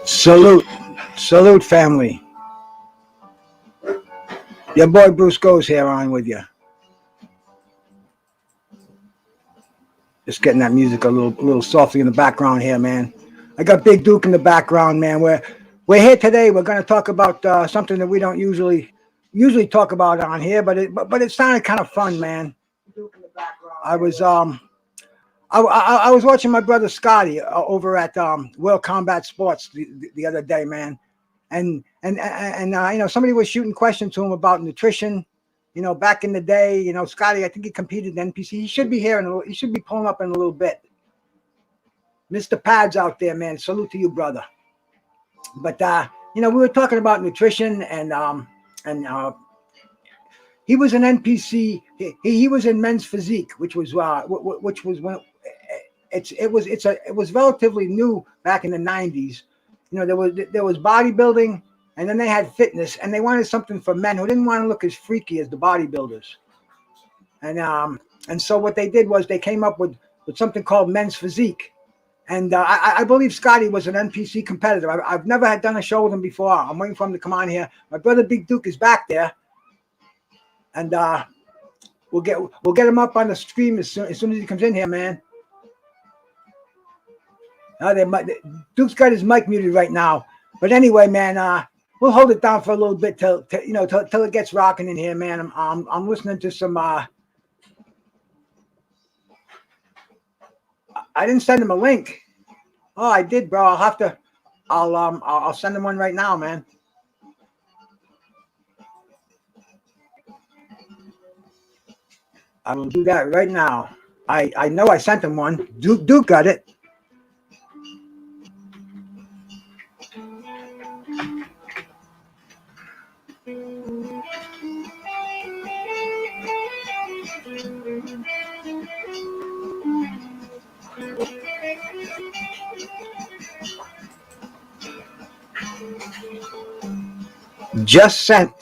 Salute, family. Your boy Bruce Goes here on with you. Just getting that music a little softly in the background here, man. I got Big Duke in the background, man. We're here today. We're going to talk about something that we don't usually talk about on here, but it sounded kind of fun, man. I was I was watching my brother Scotty over at World Combat Sports the other day, man, and somebody was shooting questions to him about nutrition. Back in the day, Scotty, I think he competed in NPC. He should be here he should be pulling up in a little bit. Mr. Pads out there, man. Salute to you, brother. But we were talking about nutrition and he was an NPC. He was in men's physique, which was when it was relatively new back in the 90s. There was bodybuilding, and then they had fitness, and they wanted something for men who didn't want to look as freaky as the bodybuilders. And so what they did was they came up with something called men's physique. And I believe Scotty was an NPC competitor. I've never had done a show with him before. I'm waiting for him to come on here. My brother Big Duke is back there, and we'll get him up on the stream as soon as he comes in here, man. Duke's got his mic muted right now, but anyway, man, we'll hold it down for a little bit till it gets rocking in here, man. I'm listening to some. I didn't send him a link. Oh, I did, bro. I'll send him one right now, man. I will do that right now. I know I sent him one. Duke got it. Just sent.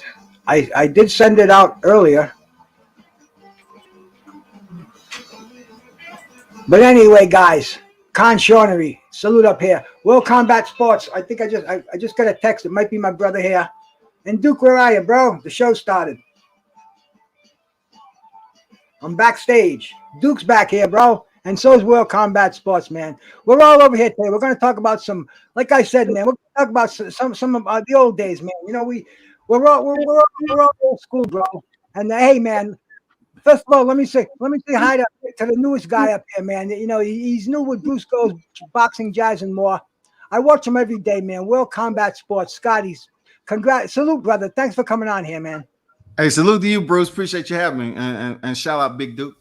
I did send it out earlier. But anyway, guys, Con Shornery, salute up here. World Combat Sports. I think I just got a text. It might be my brother here. And Duke, where are you, bro? The show started. I'm backstage. Duke's back here, bro. And so is World Combat Sports, man. We're all over here today. We're going to talk about some, like I said, man, we're going to talk about some of the old days, man. We're all old school, bro. And hey, man, first of all, let me say hi to the newest guy up here, man. He's new with Bruce Goes, boxing, jazz, and more. I watch him every day, man. World Combat Sports, Scotty's. Congrats, salute, brother. Thanks for coming on here, man. Hey, salute to you, Bruce. Appreciate you having me, and shout out Big Duke.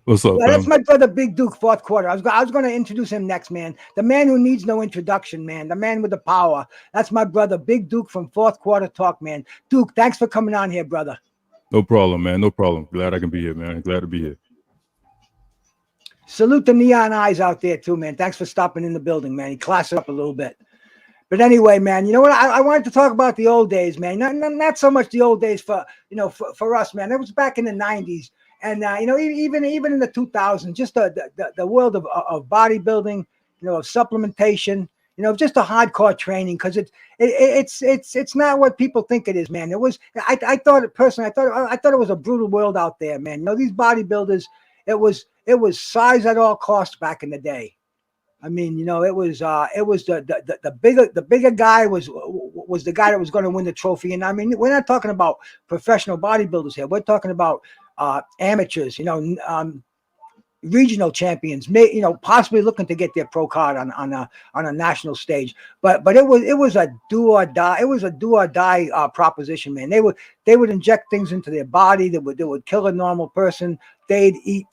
What's up? Yeah, that's my brother, Big Duke, fourth quarter. I was going to introduce him next, man. The man who needs no introduction, man. The man with the power. That's my brother, Big Duke from Fourth Quarter Talk, man. Duke, thanks for coming on here, brother. No problem, man. No problem. Glad I can be here, man. Glad to be here. Salute the Neon Eyes out there, too, man. Thanks for stopping in the building, man. He classed it up a little bit. But anyway, man, you know what? I wanted to talk about the old days, man. Not so much the old days for us, man. It was back in the 90s. And, even in the 2000s, just the world of bodybuilding, of supplementation, just a hardcore training, because it's not what people think it is, man. It was, I thought it personally, I thought it was a brutal world out there, man. These bodybuilders, it was size at all costs back in the day. I mean, it was the bigger guy was the guy that was going to win the trophy. And I mean, we're not talking about professional bodybuilders here. We're talking about amateurs, regional champions, possibly looking to get their pro card on a national stage. But it was a do or die. It was a do or die proposition, man. They would inject things into their body that would kill a normal person. They'd eat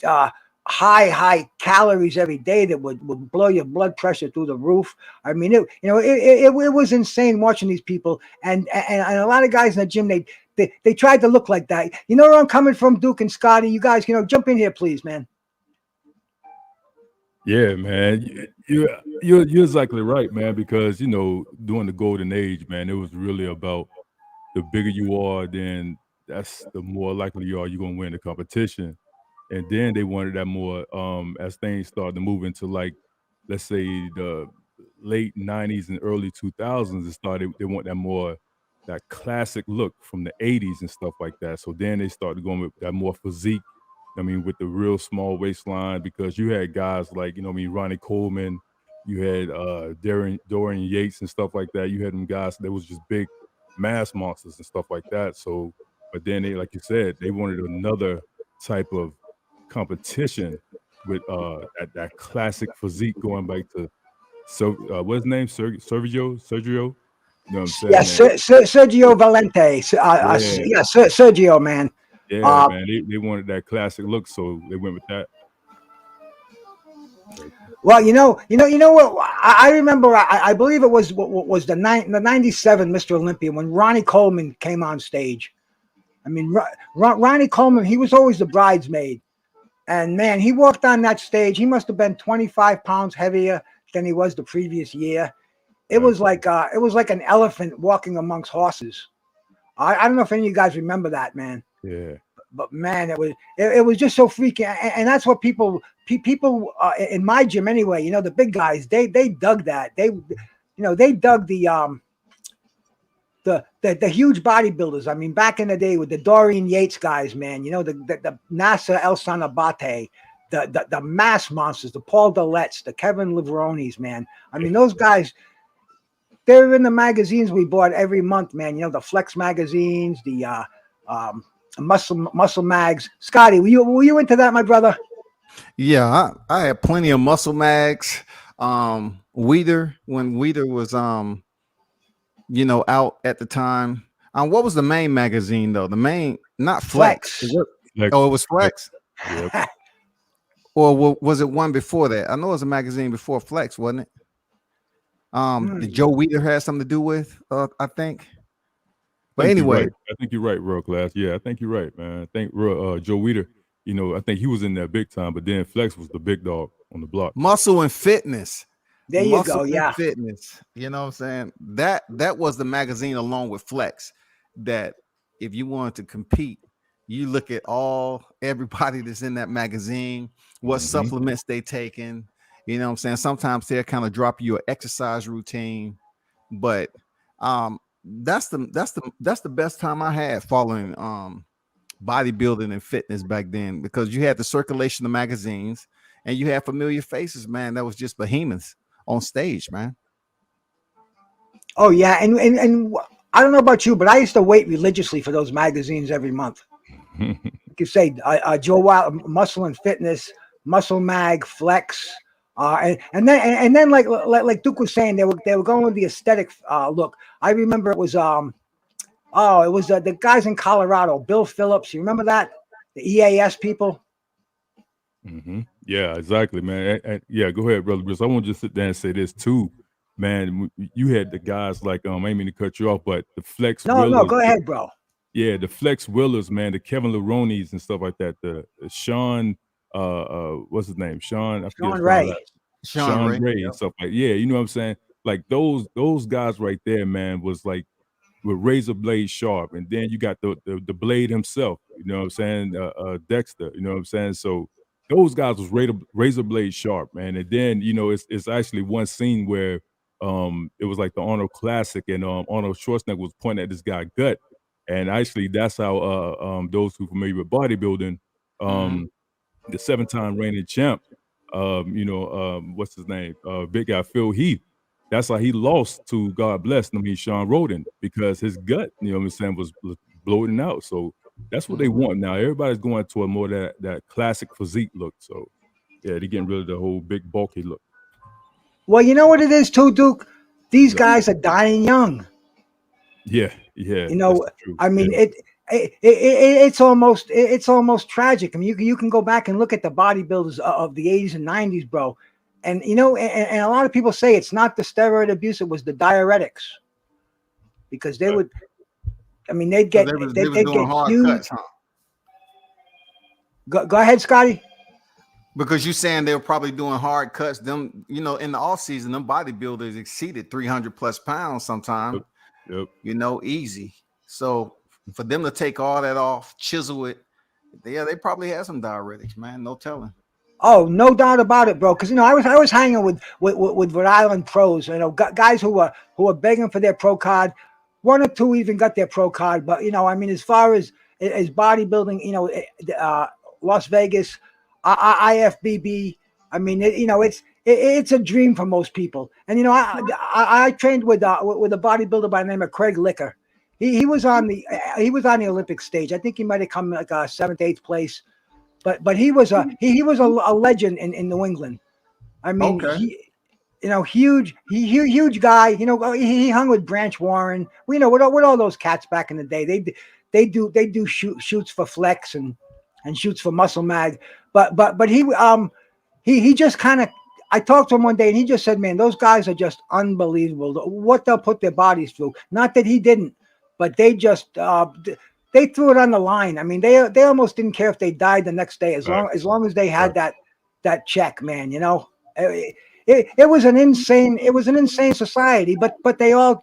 high calories every day that would blow your blood pressure through the roof. I mean, it was insane watching these people, and a lot of guys in the gym, they tried to look like that. You know where I'm coming from, Duke and Scotty? You guys, jump in here, please, man. Yeah, man. You're exactly right, man, because during the golden age, man, it was really about the bigger you are, then that's the more likely you are you're gonna win the competition. And then they wanted that more as things started to move into, like, let's say the late 90s and early 2000s, it started, they want that classic look from the 80s and stuff like that. So then they started going with that more physique. I mean, with the real small waistline, because you had guys like, Ronnie Coleman, you had Dorian Yates and stuff like that. You had them guys that was just big mass monsters and stuff like that. So, but then they, like you said, they wanted another type of competition with that classic physique, going back to what's his name? Sergio? You know what I'm saying? Yeah, Sergio Valente. Yeah. Sergio, man. Yeah, man. They wanted that classic look, so they went with that. Well, you know what? I remember. I believe it was the 97 Mr. Olympia when Ronnie Coleman came on stage. I mean, Ronnie Coleman, he was always the bridesmaid, and man, he walked on that stage. He must have been 25 pounds heavier than he was the previous year. It was like an elephant walking amongst horses. I don't know if any of you guys remember that, man. Yeah. But man, it was just so freaking, and that's what people in my gym anyway. The big guys, they dug that. They dug the huge bodybuilders. I mean, back in the day with the Dorian Yates guys, man. The NASA El Sanabate, the mass monsters, the Paul Dillettes, the Kevin Livronis, man. I mean, those guys. They're in the magazines we bought every month, man. The Flex magazines, the muscle mags. Scotty, were you into that, my brother? Yeah, I had plenty of muscle mags. Weeder, when Weeder was out at the time. What was the main magazine though? The main, not Flex. Flex. Oh, it was Flex. Yep. Or was it one before that? I know it was a magazine before Flex, wasn't it? Did Joe Weeder have something to do with? I think. But anyway, I think you're right, World Class. Yeah, I think you're right, man. I think Joe Weeder, I think he was in there big time, but then Flex was the big dog on the block. Muscle and Fitness. There you go. Yeah. Fitness. You know what I'm saying? That was the magazine along with Flex that if you wanted to compete, you look at everybody that's in that magazine, what supplements they taking. You know what I'm saying? Sometimes they'll kind of drop you an exercise routine, but that's the best time I had following bodybuilding and fitness back then, because you had the circulation of magazines and you had familiar faces, man. That was just behemoths on stage, man. Oh yeah, and I don't know about you, but I used to wait religiously for those magazines every month. You could say Joe Wild, Muscle and Fitness, Muscle Mag, Flex. And then like Duke was saying, they were going with the aesthetic look. I remember it was the guys in Colorado, Bill Phillips. You remember that? The EAS people. Mm-hmm. Yeah, exactly, man. Yeah, go ahead, brother Bruce. I want to just sit there and say this too, man. You had the guys like I ain't mean to cut you off, but the Flex. No, go ahead, bro. Yeah, the Flex Willers, man, the Kevin Leronis and stuff like that. The Sean. What's his name? Sean Ray and stuff like you know what I'm saying? Like those guys right there, man, was like with razor blade sharp, and then you got the blade himself, you know what I'm saying? Dexter, you know what I'm saying? So those guys was razor blade sharp, man. And then it's actually one scene where it was like the Arnold Classic, and Arnold Schwarzenegger was pointing at this guy's gut, and actually that's how those who are familiar with bodybuilding, the 7-time reigning champ, what's his name? Big guy Phil Heath. That's how he lost to, God bless him, Sean Roden, because his gut, you know what I'm saying, was bloating out. So that's what they want now. Everybody's going to a more that classic physique look. So yeah, they're getting rid of the whole big bulky look. Well, you know what it is too, Duke? These guys are dying young. Yeah. I mean, it's almost tragic. I mean, you can go back and look at the bodybuilders of the 80s and 90s, bro. And and a lot of people say it's not the steroid abuse, it was the diuretics. Because they would, I mean, they'd get hard huge cuts, huh? Go ahead, Scotty. Because you're saying they were probably doing hard cuts. Them, in the off season, them bodybuilders exceeded 300 plus pounds sometimes. Yep. Easy. So for them to take all that off, chisel it, they probably had some diuretics, man. No telling. Oh, no doubt about it, bro. Because I was hanging with Rhode Island pros. Guys who were begging for their pro card. One or two even got their pro card, but I mean, as far as bodybuilding, Las Vegas, IFBB. I mean, it's a dream for most people. And I trained with a bodybuilder by the name of Craig Licker. He was on the Olympic stage. I think he might have come like seventh, eighth place. But he was a legend in New England. I mean, Okay. huge guy. He hung with Branch Warren. With all those cats back in the day. They do shoots for Flex and shoots for Muscle Mag. But he just kind of. I talked to him one day and he just said, "Man, those guys are just unbelievable. What they'll put their bodies through. Not that he didn't, but they just." They threw it on the line. I mean, they almost didn't care if they died the next day, as long as they had that check, man. It was an insane society, but they all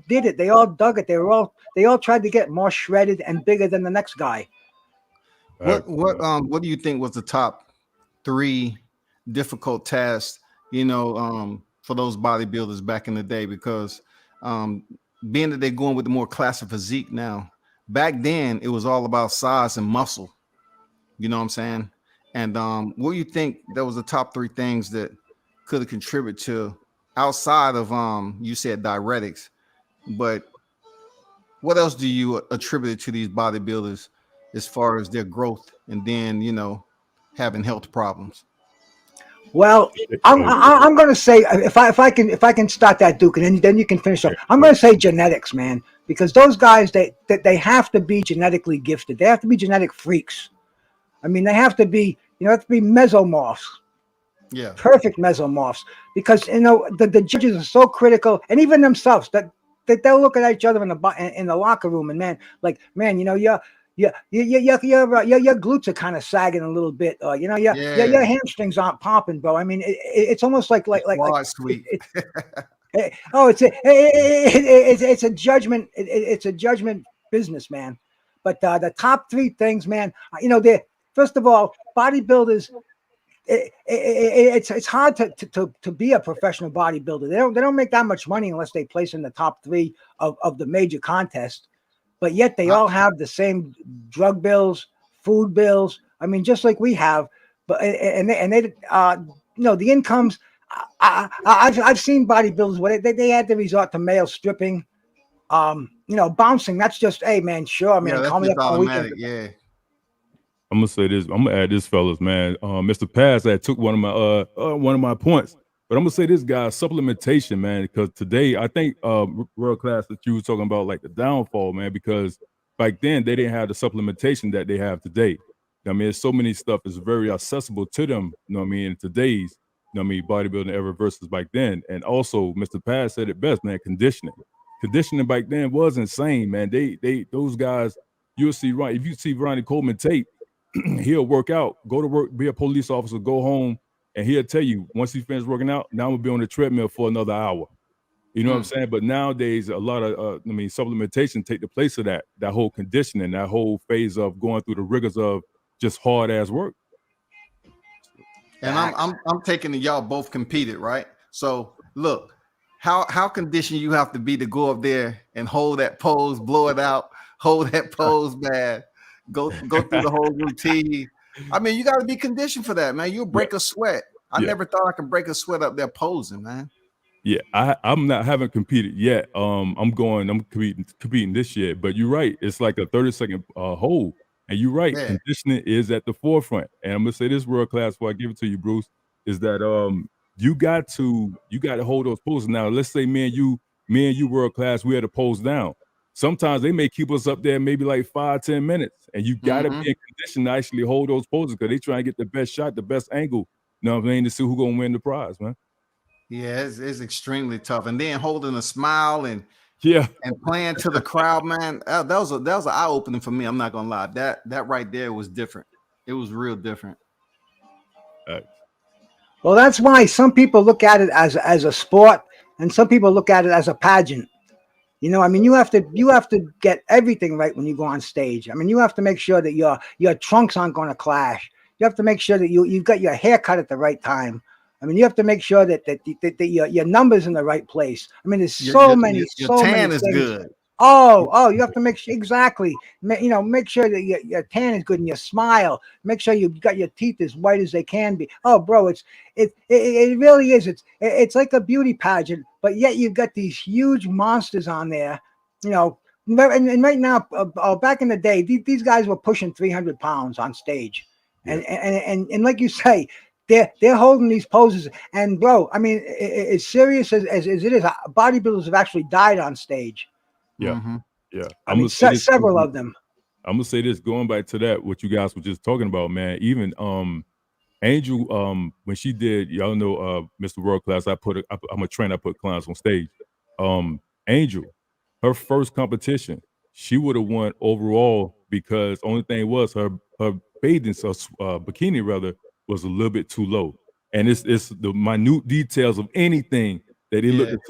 did it. They all dug it. They all tried to get more shredded and bigger than the next guy. What do you think was the top 3 difficult tasks, for those bodybuilders back in the day? Because being that they're going with the more classic physique now, back then it was all about size and muscle. You know what I'm saying? And what do you think that was the top 3 things that could have contributed to, outside of you said diuretics, but what else do you attribute to these bodybuilders as far as their growth and then having health problems? Well, I'm going to say, if I can start that, Duke, and then you can finish up. I'm going to say genetics, man, because those guys they have to be genetically gifted. They have to be genetic freaks. I mean, they have to be mesomorphs. Yeah, perfect mesomorphs, because the judges are so critical, and even themselves that they'll look at each other in the locker room, and man, your glutes are kind of sagging a little bit, or your hamstrings aren't popping, bro. I mean, it's almost like sweet. It's a judgment. It's a judgment business, man. But the top 3 things, man, first of all, bodybuilders. It's hard to be a professional bodybuilder. They don't make that much money unless they place in the top 3 of the major contest. But yet they all have the same drug bills, food bills. I mean, just like we have. But they the incomes. I've seen bodybuilders where they had to resort to male stripping, bouncing. That's just, hey man, sure, man. That's call me just up on automatic. weekend. Yeah. I'm gonna say this. I'm gonna add this, fellas, man. Mr. Pass that took one of my points, but I'm gonna say this, guys. Supplementation, man, because today I think world class that you were talking about, like the downfall, man. Because back then they didn't have the supplementation that they have today. I mean, so many stuff is very accessible to them. You know what I mean? In today's, bodybuilding era versus back then. And also, Mr. Pass said it best, man. Conditioning back then was insane, man. Those guys, you'll see, right? If you see Ronnie Coleman tape. He'll work out, go to work, be a police officer, go home, and he'll tell you, once he finished working out, now I'm gonna be on the treadmill for another hour. You know what I'm saying? But nowadays, a lot of supplementation take the place of that whole conditioning, that whole phase of going through the rigors of just hard ass work. And I'm taking it, y'all both competed, right? So look, how conditioned you have to be to go up there and hold that pose, blow it out, hold that pose, man. Go through the whole routine. I mean, you got to be conditioned for that, man. You'll break a sweat. I never thought I could break a sweat up there posing, man. Yeah, haven't competed yet. I'm competing this year. But you're right. It's like a 30-second hold. And you're right. Yeah. Conditioning is at the forefront. And I'm gonna say this, world class, before I give it to you, Bruce, is that you got to hold those poses. Now, let's say me and you world class, we had to pose down. Sometimes they may keep us up there maybe like 5-10 minutes, and you got to be in condition to actually hold those poses, because they try and get the best shot, the best angle. You know what I mean? To see who's gonna win the prize, man. Yeah, it's extremely tough. And then holding a smile and playing to the crowd, man. That was an eye opening for me. I'm not gonna lie. That right there was different. It was real different. Well, that's why some people look at it as a sport, and some people look at it as a pageant. I mean, you have to get everything right when you go on stage. I mean, you have to make sure that your trunks aren't going to clash. You have to make sure that you've got your hair cut at the right time. I mean, you have to make sure that your numbers in the right place. I mean, there's so many tan is things. good. Oh, you have to make sure exactly. Make sure that your tan is good and your smile. Make sure you've got your teeth as white as they can be. Oh, bro, it really is. It's like a beauty pageant, but yet you've got these huge monsters on there. You know, and right now, back in the day, these guys were pushing 300 pounds on stage, and like you say, they're holding these poses. And bro, I mean, as serious as it is, bodybuilders have actually died on stage. Yeah, yeah. I mean, several of them. I'm gonna say this, going back to that, what you guys were just talking about, man. Even Angel, when she did, y'all know, Mr. World Class. I'm a trainer. I put clients on stage. Angel, her first competition, she would have won overall because only thing was her bathing bikini rather was a little bit too low, and it's the minute details of anything that they look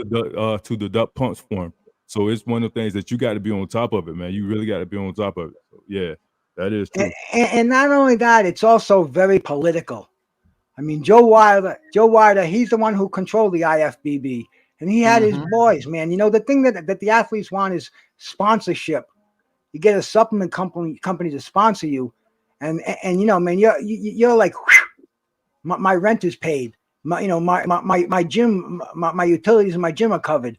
to deduct punch form. So it's one of the things that you got to be on top of it, man. You really got to be on top of it. So, yeah, that is true. And not only that, it's also very political. I mean, Joe Wilder, he's the one who controlled the IFBB, and he had his boys, man. You know, the thing that the athletes want is sponsorship. You get a supplement company to sponsor you, and you know, man, you're like, my rent is paid. My gym, my utilities in my gym are covered,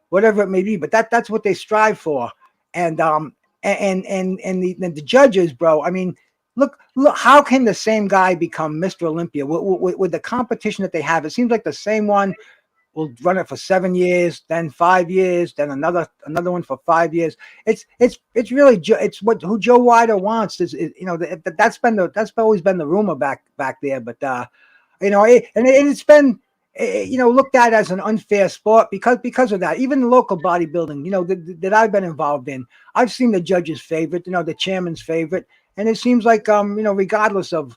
whatever it may be. But that's what they strive for. And the judges, bro. I mean, look, how can the same guy become Mr. Olympia with the competition that they have? It seems like the same one will run it for 7 years, then 5 years, then another one for 5 years. It's really who Joe Wilder wants is you know, that's always been the rumor back there. But you know, it's been you know, looked at as an unfair sport because of that. Even the local bodybuilding, you know, that I've been involved in, I've seen the judge's favorite, you know, the chairman's favorite, and it seems like you know, regardless of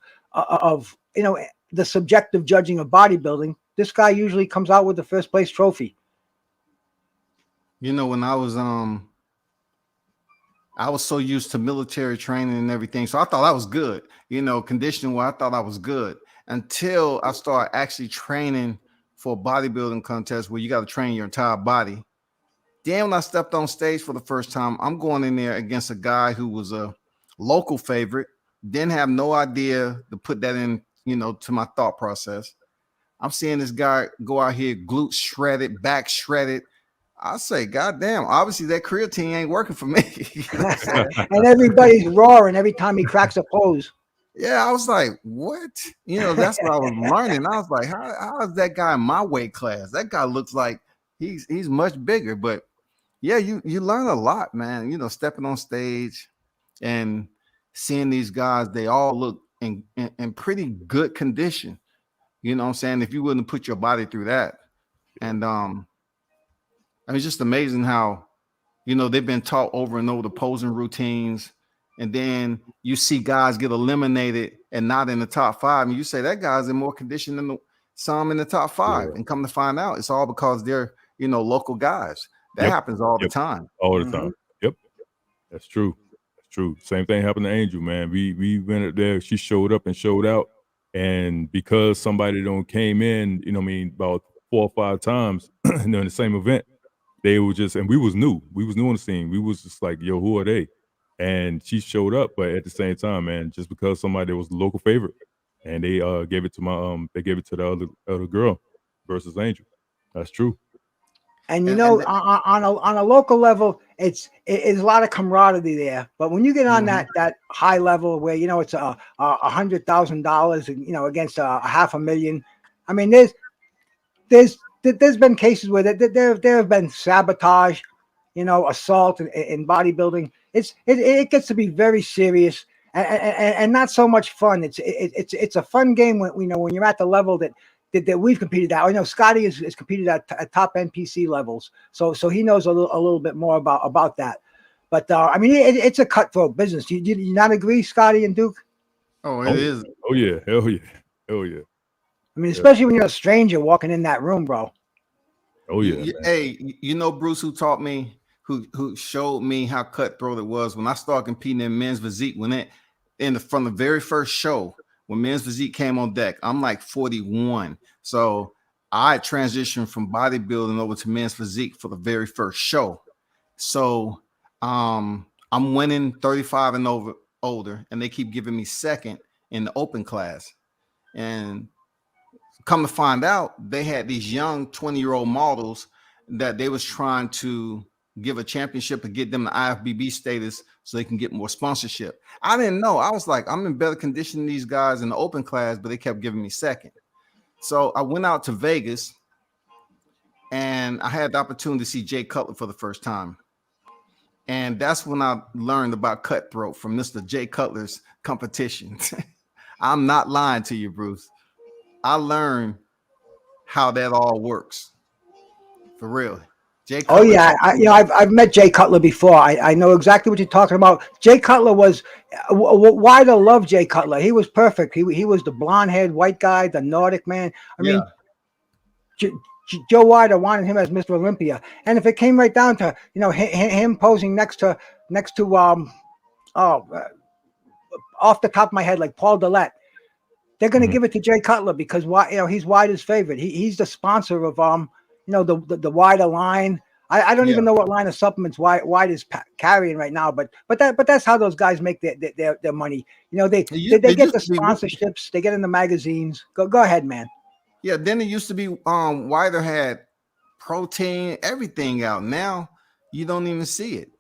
you know, the subjective judging of bodybuilding, this guy usually comes out with the first place trophy. You know, when I was so used to military training and everything, so I thought I was good. You know, conditioning where I thought I was good until I started actually training for a bodybuilding contest where you got to train your entire body. Then when I stepped on stage for the first time, I'm going in there against a guy who was a local favorite. Didn't have no idea to put that in, you know, to my thought process. I'm seeing this guy go out here, glutes shredded, back shredded. I say, God damn, obviously that creatine ain't working for me. You know and everybody's roaring every time he cracks a pose. Yeah, I was like, what? You know, that's what I was learning. I was like, how is that guy in my weight class? That guy looks like he's much bigger. But yeah, you learn a lot, man. You know, stepping on stage and seeing these guys, they all look in pretty good condition. You know what I'm saying? If you wouldn't put your body through that. And I mean, it's just amazing how, you know, they've been taught over and over the posing routines. And then you see guys get eliminated and not in the top 5. And you say that guy's in more condition than some in the top 5. And come to find out, it's all because they're, you know, local guys. That happens all the time. All the time. Yep. That's true. That's true. Same thing happened to Angel, man. We went up there. She showed up and showed out. And because somebody came in, you know what I mean, about 4 or 5 times in the same event, they were just, and we was new on the scene. We was just like, yo, who are they? And she showed up, but at the same time, man, just because somebody was the local favorite, and they gave it to the other girl versus Angel. That's true. And you know, on a local level, it's a lot of camaraderie there. But when you get on that high level where, you know, it's $100,000, you know, against $500,000, I mean, there's been cases where there have been sabotage, you know, assault in bodybuilding. It gets to be very serious and not so much fun. It's a fun game when, you know, when you're at the level that we've competed at. I know Scotty is competed at top NPC levels, so he knows a little bit more about that. But I mean, it's a cutthroat business. Do you not agree, Scotty and Duke? Oh, it is. Oh yeah, hell yeah, hell yeah. I mean, especially when you're a stranger walking in that room, bro. Oh yeah. Hey, you know Bruce, who taught me, who showed me how cutthroat it was when I started competing in men's physique. From the very first show, when Men's Physique came on deck. I'm like 41. So I transitioned from bodybuilding over to Men's Physique for the very first show. So I'm winning 35 and older, and they keep giving me second in the open class. And come to find out, they had these young 20-year-old models that they was trying to give a championship and get them the IFBB status so they can get more sponsorship. I didn't know. I was like, I'm in better condition than these guys in the open class, but they kept giving me second. So I went out to Vegas, and I had the opportunity to see Jay Cutler for the first time. And that's when I learned about Cutthroat from Mr. Jay Cutler's competition. I'm not lying to you, Bruce. I learned how that all works. For real. Jay Cutler. Oh yeah, I've met Jay Cutler before. I know exactly what you're talking about. Jay Cutler was why to love Jay Cutler. He was perfect. He was the blonde-haired white guy, the Nordic man. I mean, Joe Weider wanted him as Mr. Olympia, and if it came right down to him posing next to off the top of my head, like Paul Dillette, they're going to give it to Jay Cutler because he's Weider's favorite. He's the sponsor of the Weider line. I don't even know what line of supplements Weider's carrying right now, but that's how those guys make their money. They get the sponsorships, they get in the magazines. Go ahead, man. Yeah, then it used to be Weider had protein, everything out. Now you don't even see it.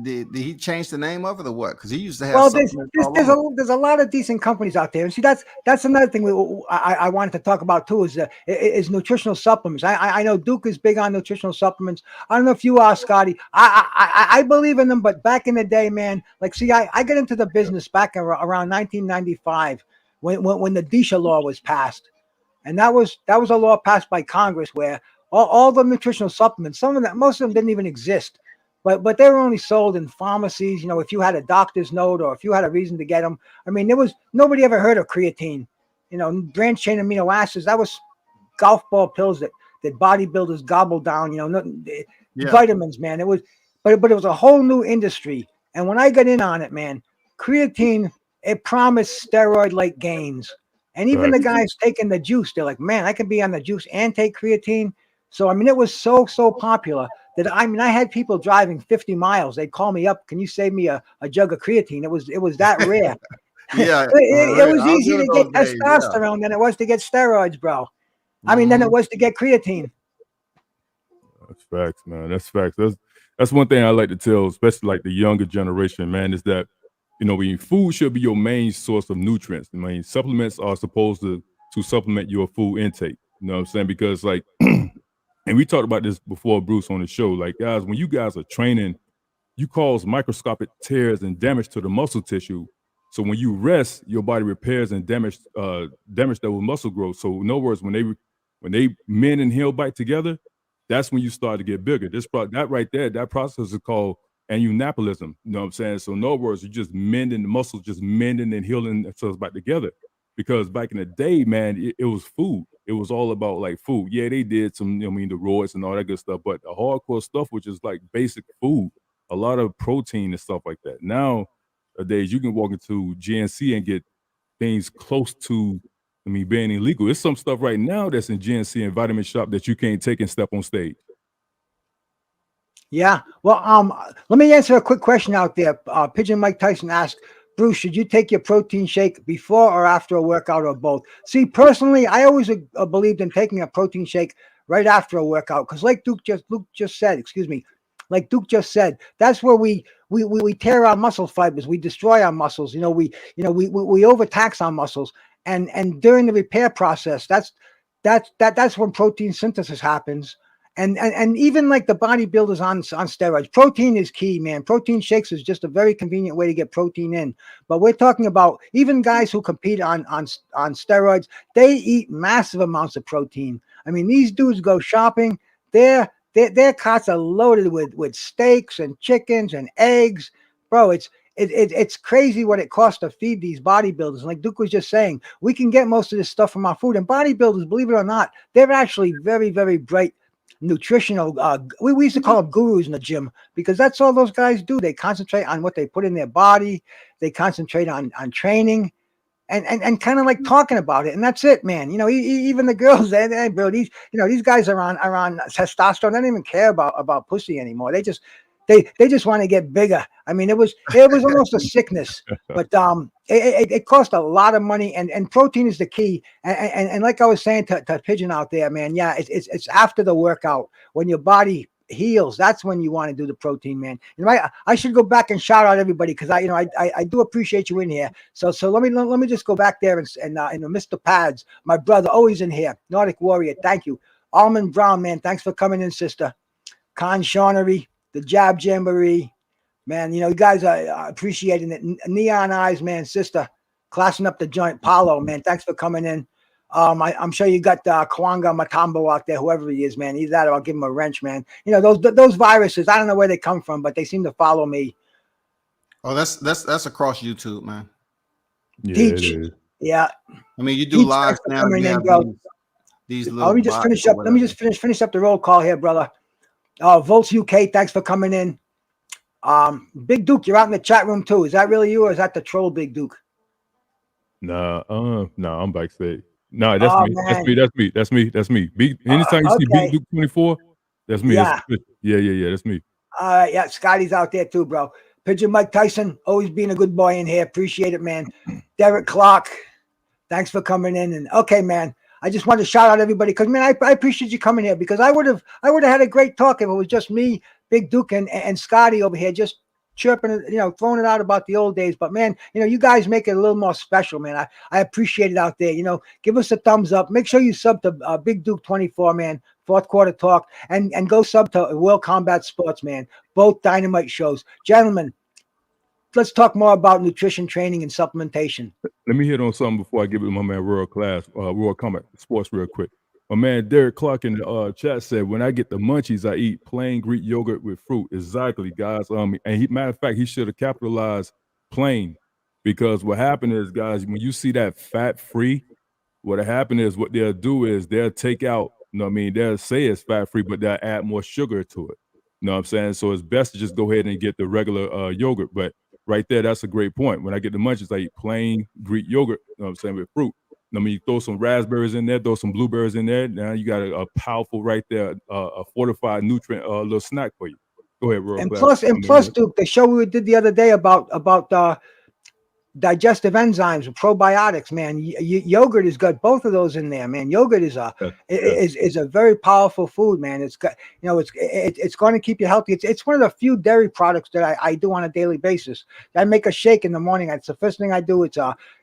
Did he change the name of it or what? Because he used to have. Well, there's a lot of decent companies out there, and see that's another thing I wanted to talk about too is nutritional supplements. I know Duke is big on nutritional supplements. I don't know if you are, Scotty. I believe in them, but back in the day, man, like see, I got into the business back around 1995 when the DSHA law was passed, and that was a law passed by Congress where all the nutritional supplements, most of them didn't even exist. But they were only sold in pharmacies, if you had a doctor's note or if you had a reason to get them. I mean, nobody ever heard of creatine, branched chain amino acids. That was golf ball pills that bodybuilders gobbled down, vitamins, man. But it was a whole new industry. And when I got in on it, man, creatine, it promised steroid-like gains. And even the guys taking the juice, they're like, man, I can be on the juice and take creatine. So, I mean, it was so popular that I had people driving 50 miles. They'd call me up. Can you save me a jug of creatine? It was that rare. It was easier to get testosterone than it was to get steroids, bro. I mean, than it was to get creatine. That's facts, man. That's facts. That's one thing I like to tell, especially like the younger generation, man, is that, food should be your main source of nutrients. I mean, supplements are supposed to supplement your food intake. You know what I'm saying? Because like, and we talked about this before, Bruce, on the show. Like, guys, when you guys are training, you cause microscopic tears and damage to the muscle tissue. So when you rest, your body repairs and damage that with muscle growth. So in other words, when they mend and heal back together, that's when you start to get bigger. That right there, that process is called annunapolism. You know what I'm saying? So in other words, you're just mending the muscles, just mending and healing themselves back together. Because back in the day, man, it was food. It was all about like food. Yeah, they did some, the roids and all that good stuff, but the hardcore stuff, which is like basic food, a lot of protein and stuff like that. Nowadays, you can walk into GNC and get things close to, being illegal. There's some stuff right now that's in GNC and Vitamin Shop that you can't take and step on stage. Yeah. Well, let me answer a quick question out there. Pigeon Mike Tyson asked, Bruce, should you take your protein shake before or after a workout or both? See, personally, I always believed in taking a protein shake right after a workout because, like Duke just said, that's where we tear our muscle fibers, we destroy our muscles. We overtax our muscles, and during the repair process, that's when protein synthesis happens. And even like the bodybuilders on steroids, protein is key, man. Protein shakes is just a very convenient way to get protein in. But we're talking about even guys who compete on steroids, they eat massive amounts of protein. I mean, these dudes go shopping. Their carts are loaded with steaks and chickens and eggs. Bro, it's crazy what it costs to feed these bodybuilders. Like Duke was just saying, we can get most of this stuff from our food. And bodybuilders, believe it or not, they're actually very, very bright nutritional we used to call them gurus in the gym because that's all those guys do. They concentrate on what they put in their body, they concentrate on training, and kind of like talking about it, and that's it, man. Even the girls, they bro, these guys are on testosterone. They don't even care about pussy anymore. They just want to get bigger. I mean, it was almost a sickness, but it cost a lot of money, and protein is the key. And like I was saying to Pigeon out there, man, yeah, it's after the workout when your body heals. That's when you want to do the protein, man. I should go back and shout out everybody because I do appreciate you in here. So let me just go back there and Mr. Pads, my brother, always in here. Nordic Warrior, thank you. Almond Brown, man, thanks for coming in, sister. Con Shawnery, the Jab Jamboree, man. You guys are appreciating it. Neon Eyes, man, sister, classing up the joint. Paulo, man, thanks for coming in. I'm sure you got Kawanga Matambo out there, whoever he is, man. Either that or I'll give him a wrench, man. Those viruses, I don't know where they come from, but they seem to follow me. Oh, that's across YouTube, man. Yeah, Teach. it is. Yeah. I mean, you do Teach, live thanks for now. coming You in, have bro. these little Let me just bots finish or up. Let me whatever. just finish up the roll call here, brother. Volts UK, thanks for coming in. Big Duke, you're out in the chat room too. Is that really you, or is that the troll Big Duke? Nah, I'm backstage. Nah, that's Oh, me. That's man. me. That's me. That's me. That's me. Anytime you see Okay. Big Duke 24, that's me. Yeah. Yeah. That's me. All right, yeah, Scotty's out there too, bro. Pigeon Mike Tyson, always being a good boy in here. Appreciate it, man. Derek Clark, thanks for coming in. And okay, man, I just wanted to shout out everybody because, man, I appreciate you coming here because I would have had a great talk if it was just me, Big Duke, and Scotty over here just chirping it, throwing it out about the old days. But man, you guys make it a little more special, man. I appreciate it out there. Give us a thumbs up. Make sure you sub to Big Duke 24, man. Fourth Quarter Talk, and go sub to World Combat Sports, man. Both dynamite shows. Gentlemen, let's talk more about nutrition training and supplementation. Let me hit on something before I give it to my man World Combat Sports real quick. My man Derek Clark in the chat said, when I get the munchies, I eat plain Greek yogurt with fruit. Exactly, guys. And matter of fact, he should have capitalized plain, because what happened is, guys, when you see that fat-free, what'll happen is what they'll do is they'll take out, they'll say it's fat-free, but they'll add more sugar to it. You know what I'm saying? So it's best to just go ahead and get the regular yogurt. But right there, that's a great point. When I get the munchies, I eat plain Greek yogurt, with fruit. You throw some raspberries in there, throw some blueberries in there. Now you got a powerful right there, a fortified nutrient little snack for you. Go ahead, Royal. And plus, Duke, the show we did the other day about digestive enzymes and probiotics, man. Yogurt has got both of those in there, man. Yogurt is a very powerful food, man. It's got, it's going to keep you healthy. It's one of the few dairy products that I do on a daily basis. I make a shake in the morning. It's the first thing I do. It's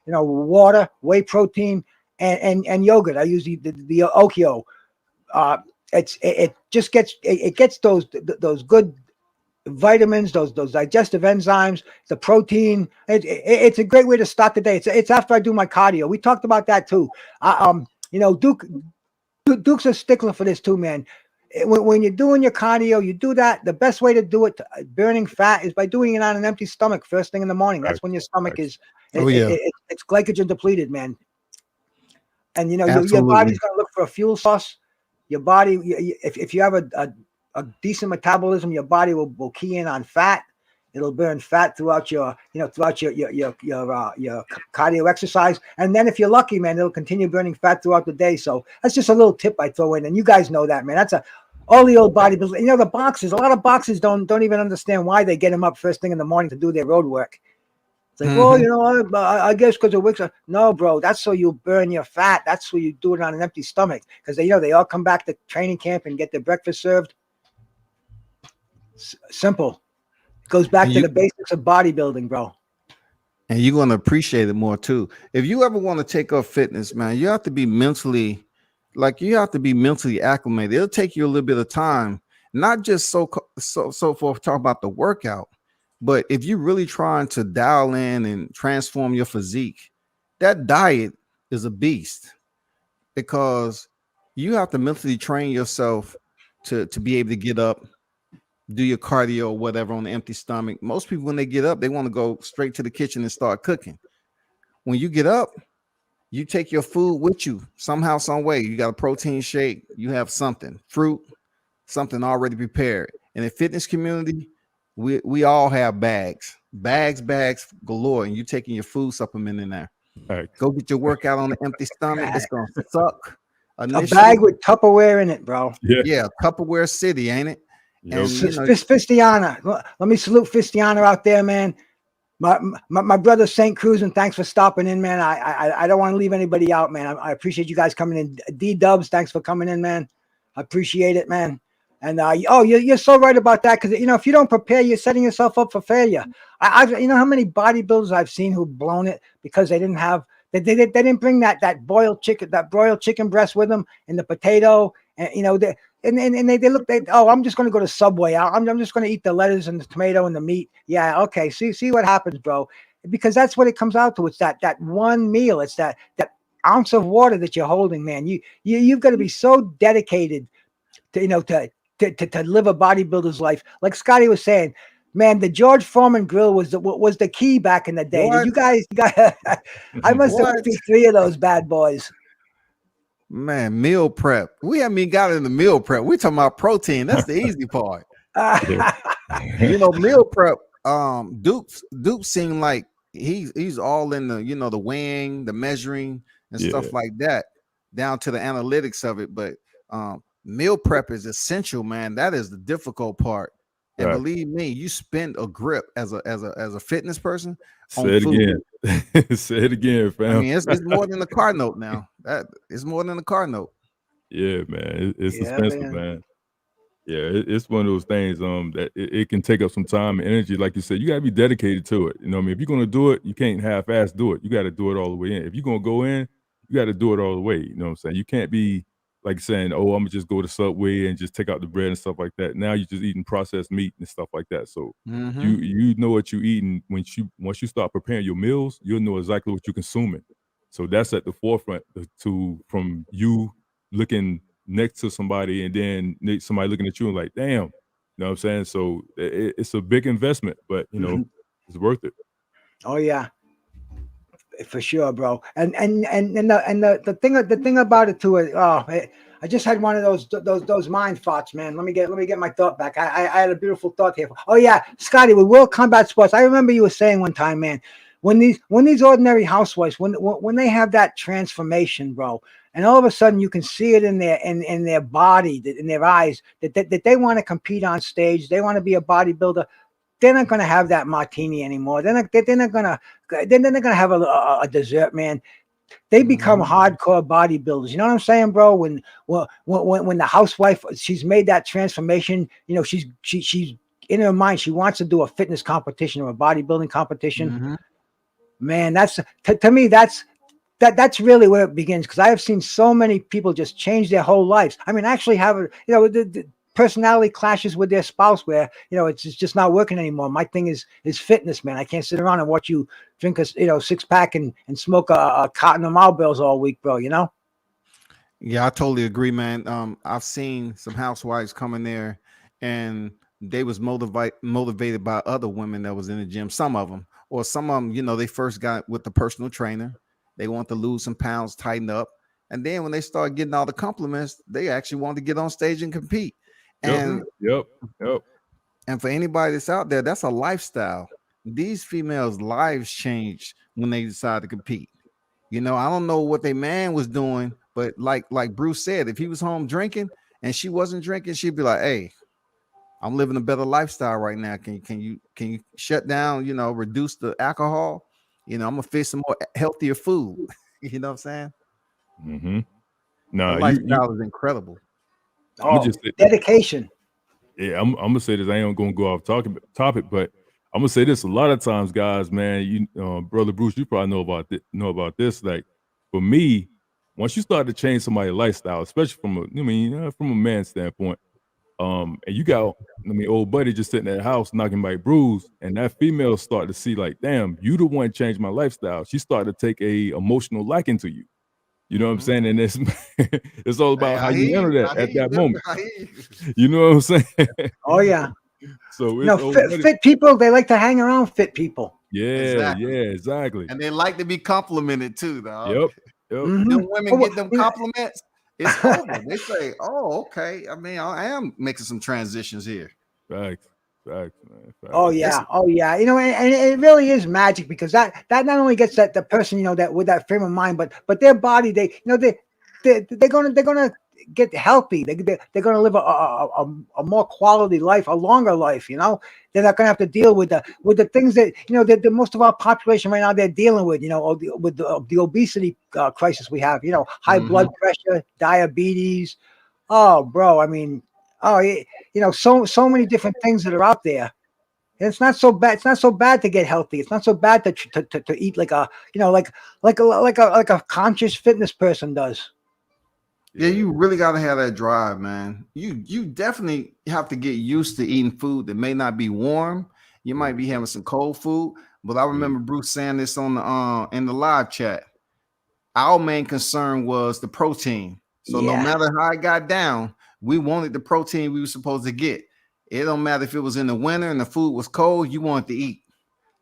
water, whey protein, and yogurt. I use the Okio. It gets those good vitamins, those digestive enzymes, the protein. It's a great way to start the day. It's after I do my cardio. We talked about that too. Duke's a stickler for this too, man. When you're doing your cardio, you do that. The best way to do it, burning fat, is by doing it on an empty stomach first thing in the morning. That's when your stomach is it's glycogen depleted, man. And your body's going to look for a fuel source. Your body, if you have a decent metabolism, your body will key in on fat. It'll burn fat throughout your cardio exercise. And then if you're lucky, man, it'll continue burning fat throughout the day. So that's just a little tip I throw in. And you guys know that, man. That's all the old bodybuilders, the boxers, a lot of boxers don't even understand why they get them up first thing in the morning to do their road work. It's like, well, I guess because it works. No, bro, that's so you burn your fat. That's so you do it on an empty stomach, because they all come back to training camp and get their breakfast served. Simple. It goes back to the basics of bodybuilding, bro. And you're going to appreciate it more too. If you ever want to take up fitness, man, you have to be mentally acclimated. It'll take you a little bit of time, not just so for talk about the workout, but if you're really trying to dial in and transform your physique, that diet is a beast, because you have to mentally train yourself to be able to get up, do your cardio or whatever on the empty stomach. Most people, when they get up, they want to go straight to the kitchen and start cooking. When you get up, you take your food with you somehow, some way. You got a protein shake, you have something, fruit, something already prepared. In the fitness community, we all have bags galore, and you taking your food supplement in there. Facts. Go get your workout on an empty stomach. It's gonna suck. A Initially. bag with Tupperware in it, bro. Yeah, Tupperware City, ain't it? Yep. And you know, Fistiana. Let me salute Fistiana out there, man. My brother St. Cruz, and thanks for stopping in, man. I don't want to leave anybody out, man. I appreciate you guys coming in. D Dubs, thanks for coming in, man. I appreciate it, man. And you're so right about that, because if you don't prepare, you're setting yourself up for failure. You know how many bodybuilders I've seen who've blown it because they didn't have they didn't bring that broiled chicken breast with them, and the potato, and they look, I'm just going to go to Subway. I'm just going to eat the lettuce and the tomato and the meat. Yeah, okay. See what happens, bro. Because that's what it comes out to. It's that one meal. It's that ounce of water that you're holding, man. You've got to be so dedicated to live a bodybuilder's life. Like Scotty was saying, man, the George Foreman grill was the key back in the day. Did you guys I must have through 3 of those bad boys. Man, meal prep. We haven't even got into meal prep. We're talking about protein. That's the easy part. Meal prep. Duke seemed like he's all in the the weighing, the measuring, and stuff like that, down to the analytics of it. But meal prep is essential, man. That is the difficult part. And believe me, you spend a grip as a fitness person. Say it again. Say it again, fam. I mean, it's more than a car note now. It's more than a car note. Yeah, man. It's expensive, man. Yeah, it's one of those things that it can take up some time and energy. Like you said, you gotta be dedicated to it. You know what I mean? If you're gonna do it, you can't half-ass do it. You gotta do it all the way in. If you're gonna go in, you gotta do it all the way. You know what I'm saying? You can't be like saying, oh, I'm gonna just go to Subway and just take out the bread and stuff like that. Now you're just eating processed meat and stuff like that. So you know what you're eating. Once you start preparing your meals, you'll know exactly what you're consuming. So that's at the forefront from you looking next to somebody and then somebody looking at you and like, damn, you know what I'm saying? So it's a big investment, but it's worth it. Oh yeah. For sure, bro. And the thing about it too is, I just had one of those mind thoughts, man. Let me get my thought back. I had a beautiful thought here. Oh yeah, Scotty, with World Combat Sports, I remember you were saying one time, man, when these ordinary housewives, when they have that transformation, bro, and all of a sudden you can see it in their body, in their eyes, that they want to compete on stage, they want to be a bodybuilder. They're not going to have that martini anymore. They're not going to have a dessert, man. They become hardcore bodybuilders. You know what I'm saying, bro? When the housewife, she's made that transformation, she's in her mind, she wants to do a fitness competition or a bodybuilding competition. Man, that's to me, that's really where it begins, because I have seen so many people just change their whole lives. I mean, actually have the personality clashes with their spouse where it's just not working anymore. My thing is fitness, man. I can't sit around and watch you drink a 6-pack and smoke a cotton of Marlboros all week, bro. Yeah, I totally agree, man. I've seen some housewives come in there and they was motivated by other women that was in the gym. Some of them they first got with the personal trainer. They want to lose some pounds, tighten up, and then when they start getting all the compliments, they actually want to get on stage and compete. And Yep. And for anybody that's out there, that's a lifestyle. These females' lives change when they decide to compete. I don't know what their man was doing, but like Bruce said, if he was home drinking and she wasn't drinking, she'd be like, "Hey, I'm living a better lifestyle right now. Can you shut down? Reduce the alcohol. I'm gonna fit some more healthier food." You know what I'm saying? No, the lifestyle is incredible. Dedication. Yeah, I'm gonna say this. I ain't gonna go off topic, but I'm gonna say this. A lot of times, guys, man, brother Bruce, you probably know about this. Like for me, once you start to change somebody's lifestyle, especially from a man's standpoint, and you got old buddy just sitting at the house knocking by Bruce, and that female start to see like, damn, you the one changed my lifestyle. She started to take a emotional liking to you. You know what I'm saying? And it's all about how you handle that at that moment. You know what I'm saying? Oh yeah. So fit people, they like to hang around fit people. Yeah, exactly. And they like to be complimented too, dog. Yep. Them women get them compliments, it's over. They say, "Oh, okay. I mean, I am making some transitions here." Right. Facts, man. Facts. Oh yeah, oh yeah. You know, and it really is magic because that not only gets the person, you know, that with that frame of mind, but their body, they, you know, they're gonna get healthy. They're gonna live a more quality life, a longer life. You know, they're not gonna have to deal with the things that, you know, that the most of our population right now they're dealing with. You know, with the obesity crisis we have. You know, high blood pressure, diabetes. Oh, bro, I mean, you know, so many different things that are out there. And it's not so bad. It's not so bad to get healthy. It's not so bad to eat like a, you know, like a conscious fitness person does. Yeah, you really got to have that drive, man. You definitely have to get used to eating food that may not be warm. You might be having some cold food, but I remember Bruce saying this on the in the live chat. Our main concern was the protein. So no Yeah. matter how it got down, we wanted the protein we were supposed to get. It don't matter if it was in the winter and the food was cold, you wanted to eat.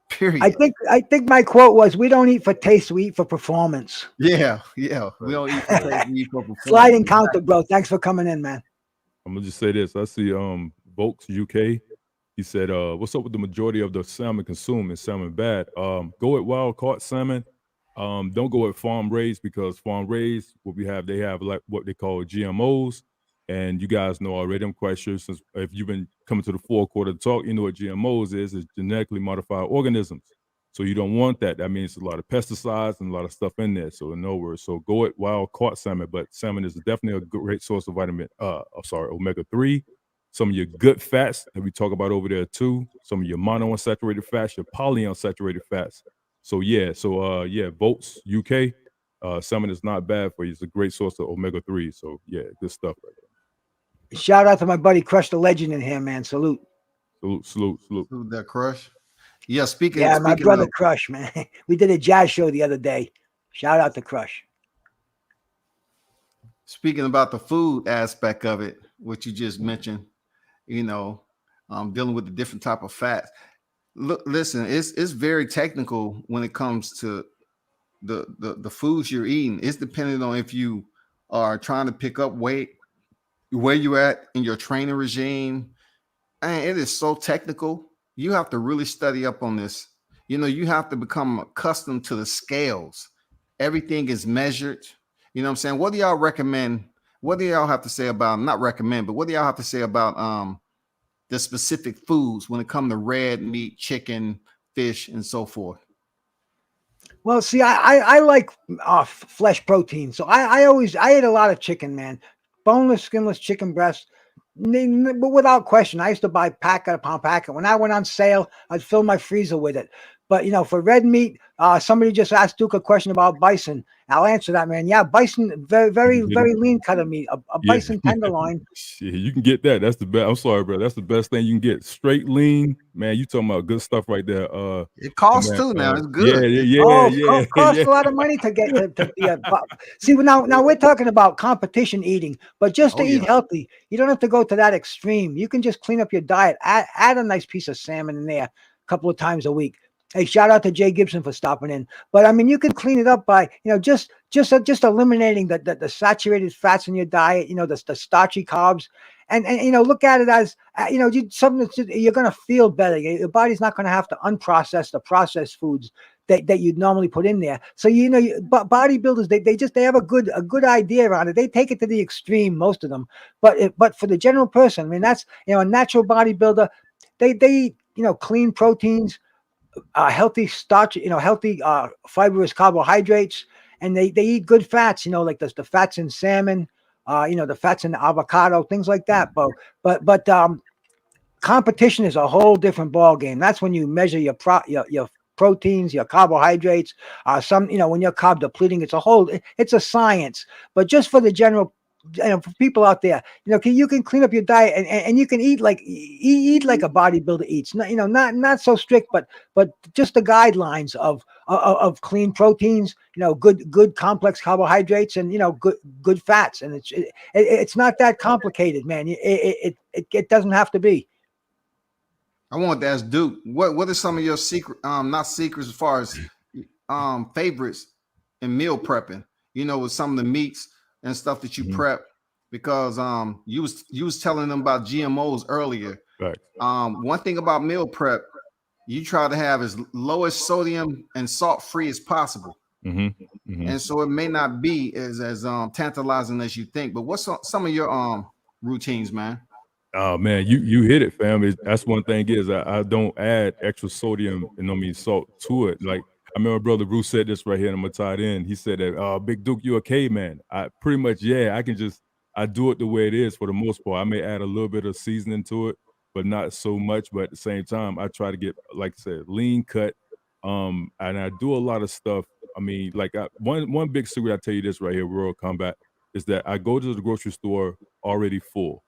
Period. I think my quote was, "We don't eat for taste, we eat for performance." Yeah. We don't eat for taste, we eat for performance. Sliding counter, bro. Thanks for coming in, man. I'm gonna just say this. I see Volks UK. He said, what's up with the majority of the salmon consumed? Is salmon bad? Go with wild caught salmon. Don't go with farm raised, because farm raised, what we have, they have like what they call GMOs. And you guys know already, I'm quite sure, since if you've been coming to the four-quarter talk, you know what GMOs is genetically modified organisms. So you don't want that. That means a lot of pesticides and a lot of stuff in there. So in other words, so go with wild caught salmon, but salmon is definitely a great source of omega-3. Some of your good fats that we talk about over there too. Some of your monounsaturated fats, your polyunsaturated fats. So Volts UK, salmon is not bad for you. It's a great source of omega-3. So yeah, good stuff right there. Shout out to my buddy Crush the Legend in here, man. Salute. Salute. Salute that Crush. Yeah, speaking My brother of, Crush, man. We did a jazz show the other day. Shout out to Crush. Speaking about the food aspect of it, what you just mentioned, you know, dealing with the different type of fats. Look, listen, it's very technical when it comes to the foods you're eating. It's dependent on if you are trying to pick up weight, where you're at in your training regime. And it is so technical. You have to really study up on this. You know, you have to become accustomed to the scales. Everything is measured. You know what I'm saying? What do y'all recommend? What do y'all have to say about, not recommend, but what do y'all have to say about the specific foods when it comes to red meat, chicken, fish, and so forth? Well, see, I like flesh protein, so I ate a lot of chicken, man. Boneless, skinless chicken breast. But without question, I used to buy packet upon packet. When I went on sale, I'd fill my freezer with it. But, you know, for red meat, somebody just asked Duke a question about bison. I'll answer that, man. Yeah, bison, very lean cut of meat. A bison tenderloin. Yeah, you can get that. That's the best. I'm sorry, bro. That's the best thing you can get. Straight lean, man. You talking about good stuff right there. It costs too now. It's good. It costs a lot of money to get to be a. See, now we're talking about competition eating, but just to eat healthy, you don't have to go to that extreme. You can just clean up your diet. Add a nice piece of salmon in there a couple of times a week. Hey, shout out to Jay Gibson for stopping in. But I mean, you can clean it up by, you know, just eliminating the saturated fats in your diet, you know, the starchy carbs, and you know, look at it as you know, something that you're gonna feel better. Your body's not gonna have to unprocess the processed foods that you'd normally put in there. So you know, bodybuilders they have a good idea around it. They take it to the extreme, most of them. But for the general person, I mean, that's, you know, a natural bodybuilder. They eat, you know, clean proteins, healthy starch, you know, healthy fibrous carbohydrates, and they eat good fats, you know, like the fats in salmon, you know, the fats in the avocado, things like that. But competition is a whole different ball game. That's when you measure your proteins, your carbohydrates. Some, you know, when you're carb depleting, it's a science. But just for the general, you know, for people out there, you know, you can clean up your diet and you can eat like a bodybuilder eats. Not, you know, not so strict, but just the guidelines of clean proteins, you know, good complex carbohydrates, and, you know, good fats. And it's not that complicated, man. It doesn't have to be. I want to ask Duke, what are some of your not secrets, as far as favorites in meal prepping? You know, with some of the meats and stuff that you prep, because you was telling them about GMOs earlier. Right. One thing about meal prep, you try to have as low as sodium and salt free as possible. And so it may not be as tantalizing as you think. But what's some of your routines, man? Oh man, you hit it, fam. That's one thing is I don't add extra sodium and salt to it. Like I remember Brother Bruce said this right here, and I'm gonna tie it in. He said that Big Duke, you a caveman. I pretty much, I do it the way it is for the most part. I may add a little bit of seasoning to it, but not so much. But at the same time, I try to get, like I said, lean cut. And I do a lot of stuff. I mean, like one big secret I tell you this right here, World Combat, is that I go to the grocery store already full.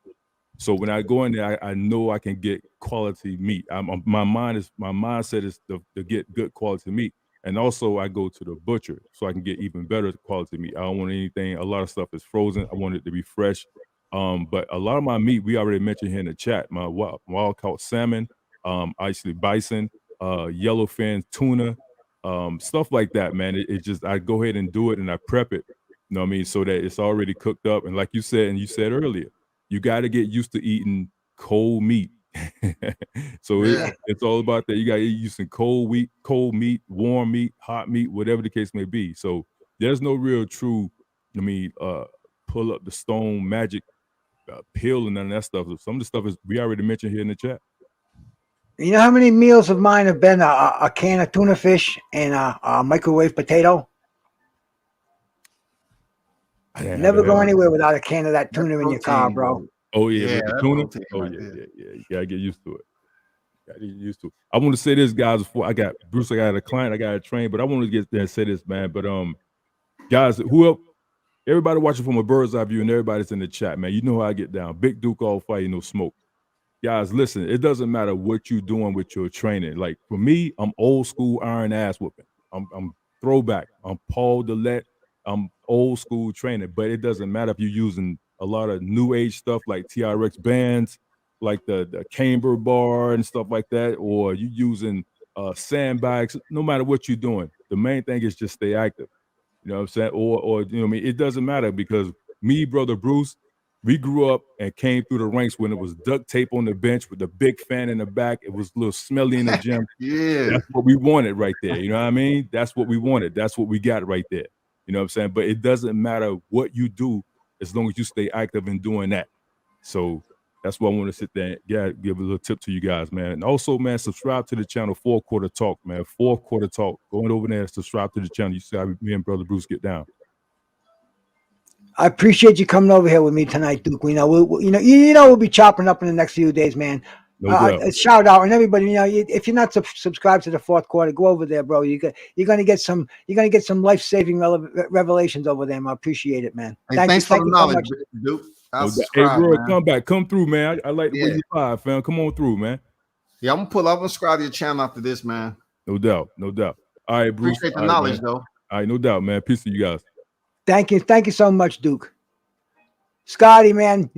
So when I go in there, I know I can get quality meat. My mindset is to get good quality meat. And also I go to the butcher so I can get even better quality meat. I don't want anything. A lot of stuff is frozen. I want it to be fresh. But a lot of my meat, we already mentioned here in the chat, my wild caught salmon, actually bison, yellowfin tuna, stuff like that, man. It just, I go ahead and do it and I prep it, you know what I mean? So that it's already cooked up. And like you said, and you said earlier, you got to get used to eating cold meat. So it's all about that. You got to eat using cold meat, warm meat, hot meat, whatever the case may be. So there's no real true, pull up the stone magic pill and none of that stuff. Some of the stuff is we already mentioned here in the chat. You know how many meals of mine have been a can of tuna fish and a microwave potato? Never go anywhere without a can of that tuna in your car, bro. Oh yeah, the tuna. Oh yeah. You gotta get used to it. I want to say this, guys. Before I got Bruce, I got a client, I got to train, but I want to get there and say this, man. But guys, everybody watching from a bird's eye view, and everybody's in the chat, man. You know how I get down. Big Duke all fire, no smoke. Guys, listen. It doesn't matter what you're doing with your training. Like for me, I'm old school iron ass whooping. I'm throwback. I'm Paul Dillette. I'm old school training, but it doesn't matter if you're using a lot of new age stuff like TRX bands, like the camber bar and stuff like that, or you using sandbags. No matter what you're doing, the main thing is just stay active. You know what I'm saying? Or you know what I mean? It doesn't matter because me, Brother Bruce, we grew up and came through the ranks when it was duct tape on the bench with the big fan in the back. It was a little smelly in the gym. That's what we wanted right there. You know what I mean? That's what we wanted. That's what we got right there. You know what I'm saying? But it doesn't matter what you do as long as you stay active in doing that. So that's why I want to sit there and give a little tip to you guys, man. And also, man, subscribe to the channel, 4 Quarter Talk, man. 4 Quarter Talk. Going over there and subscribe to the channel. You see how me and Brother Bruce get down. I appreciate you coming over here with me tonight, Duke. We'll be chopping up in the next few days, man. No doubt. Shout out and everybody. If you're not subscribed to the 4th Quarter, go over there, bro. You're gonna get some life-saving revelations over there. I appreciate it, man. Hey, thanks for the knowledge, Duke. Come through, man. I like the way you vibe, fam. Come on through, man. Yeah, I'm gonna pull up and subscribe to your channel after this, man. No doubt. All right, Bruce. Appreciate the knowledge, though. All right, no doubt, man. Peace to you guys. Thank you so much, Duke. Scotty, man,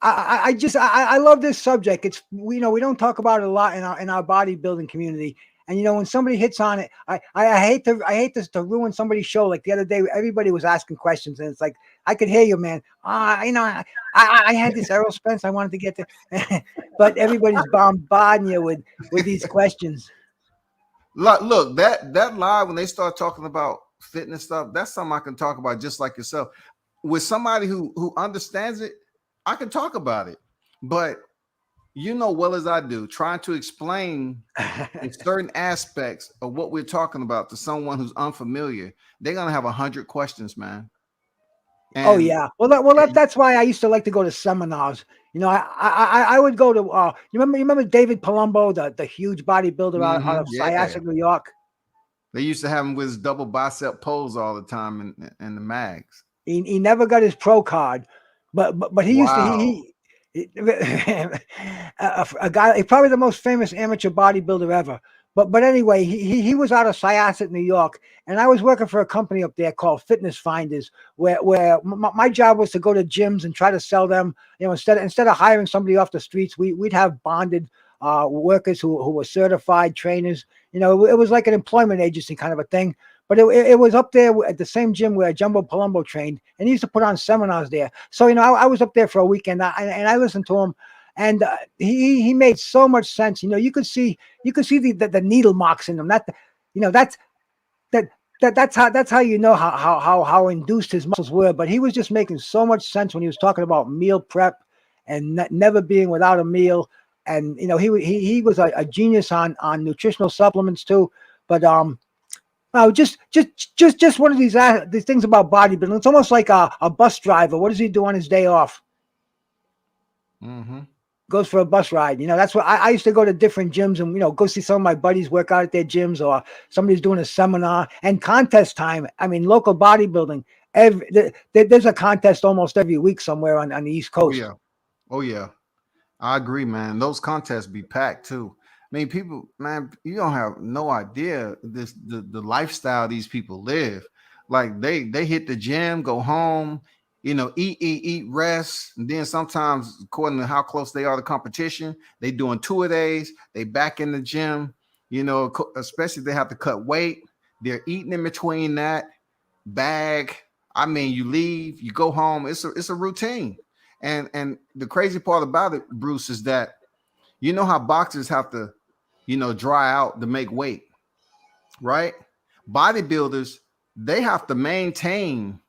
I love this subject. It's we don't talk about it a lot in our bodybuilding community. And when somebody hits on it, I hate to ruin somebody's show. Like the other day, everybody was asking questions, and it's like I could hear you, man. I had this Errol Spence I wanted to get to, but everybody's bombarding you with these questions. Look, that live when they start talking about fitness stuff, that's something I can talk about just like yourself. With somebody who understands it, I can talk about it. But well as I do, trying to explain certain aspects of what we're talking about to someone who's unfamiliar, they're gonna have 100 questions, man. And oh yeah, that's why I used to like to go to seminars. I would go to you remember David Palumbo, the huge bodybuilder out of Syosset, New York. They used to have him with his double bicep pose all the time in the mags. He never got his pro card, but he used to a guy, probably the most famous amateur bodybuilder ever. But anyway, he was out of Syosset, New York, and I was working for a company up there called Fitness Finders, where my job was to go to gyms and try to sell them. Instead of hiring somebody off the streets, we'd have bonded workers who were certified trainers. It was like an employment agency kind of a thing. But it was up there at the same gym where Jumbo Palumbo trained, and he used to put on seminars there. So I was up there for a weekend, and I listened to him. and he made so much sense. You know, you could see the needle marks in them. That's how you know how induced his muscles were. But he was just making so much sense when he was talking about meal prep and never being without a meal. And you know, he was a genius on nutritional supplements too. But oh, just one of these things about bodybuilding. It's almost like a bus driver. What does he do on his day off? Mm-hmm. Goes for a bus ride. You know, that's what I used to go to different gyms and, you know, go see some of my buddies work out at their gyms, or somebody's doing a seminar. And contest time, I mean, local bodybuilding, there's a contest almost every week somewhere on the East Coast. Oh yeah, I agree, man. Those contests be packed too. I mean, people, man, you don't have no idea the lifestyle these people live. Like they hit the gym, go home, you know, eat, rest, and then sometimes, according to how close they are to competition, they doing 2 a days. They back in the gym, you know, especially if they have to cut weight. They're eating in between that bag. I mean, you leave, you go home. It's a routine. And the crazy part about it, Bruce, is that you know how boxers have to, you know, dry out to make weight, right? Bodybuilders, they have to maintain,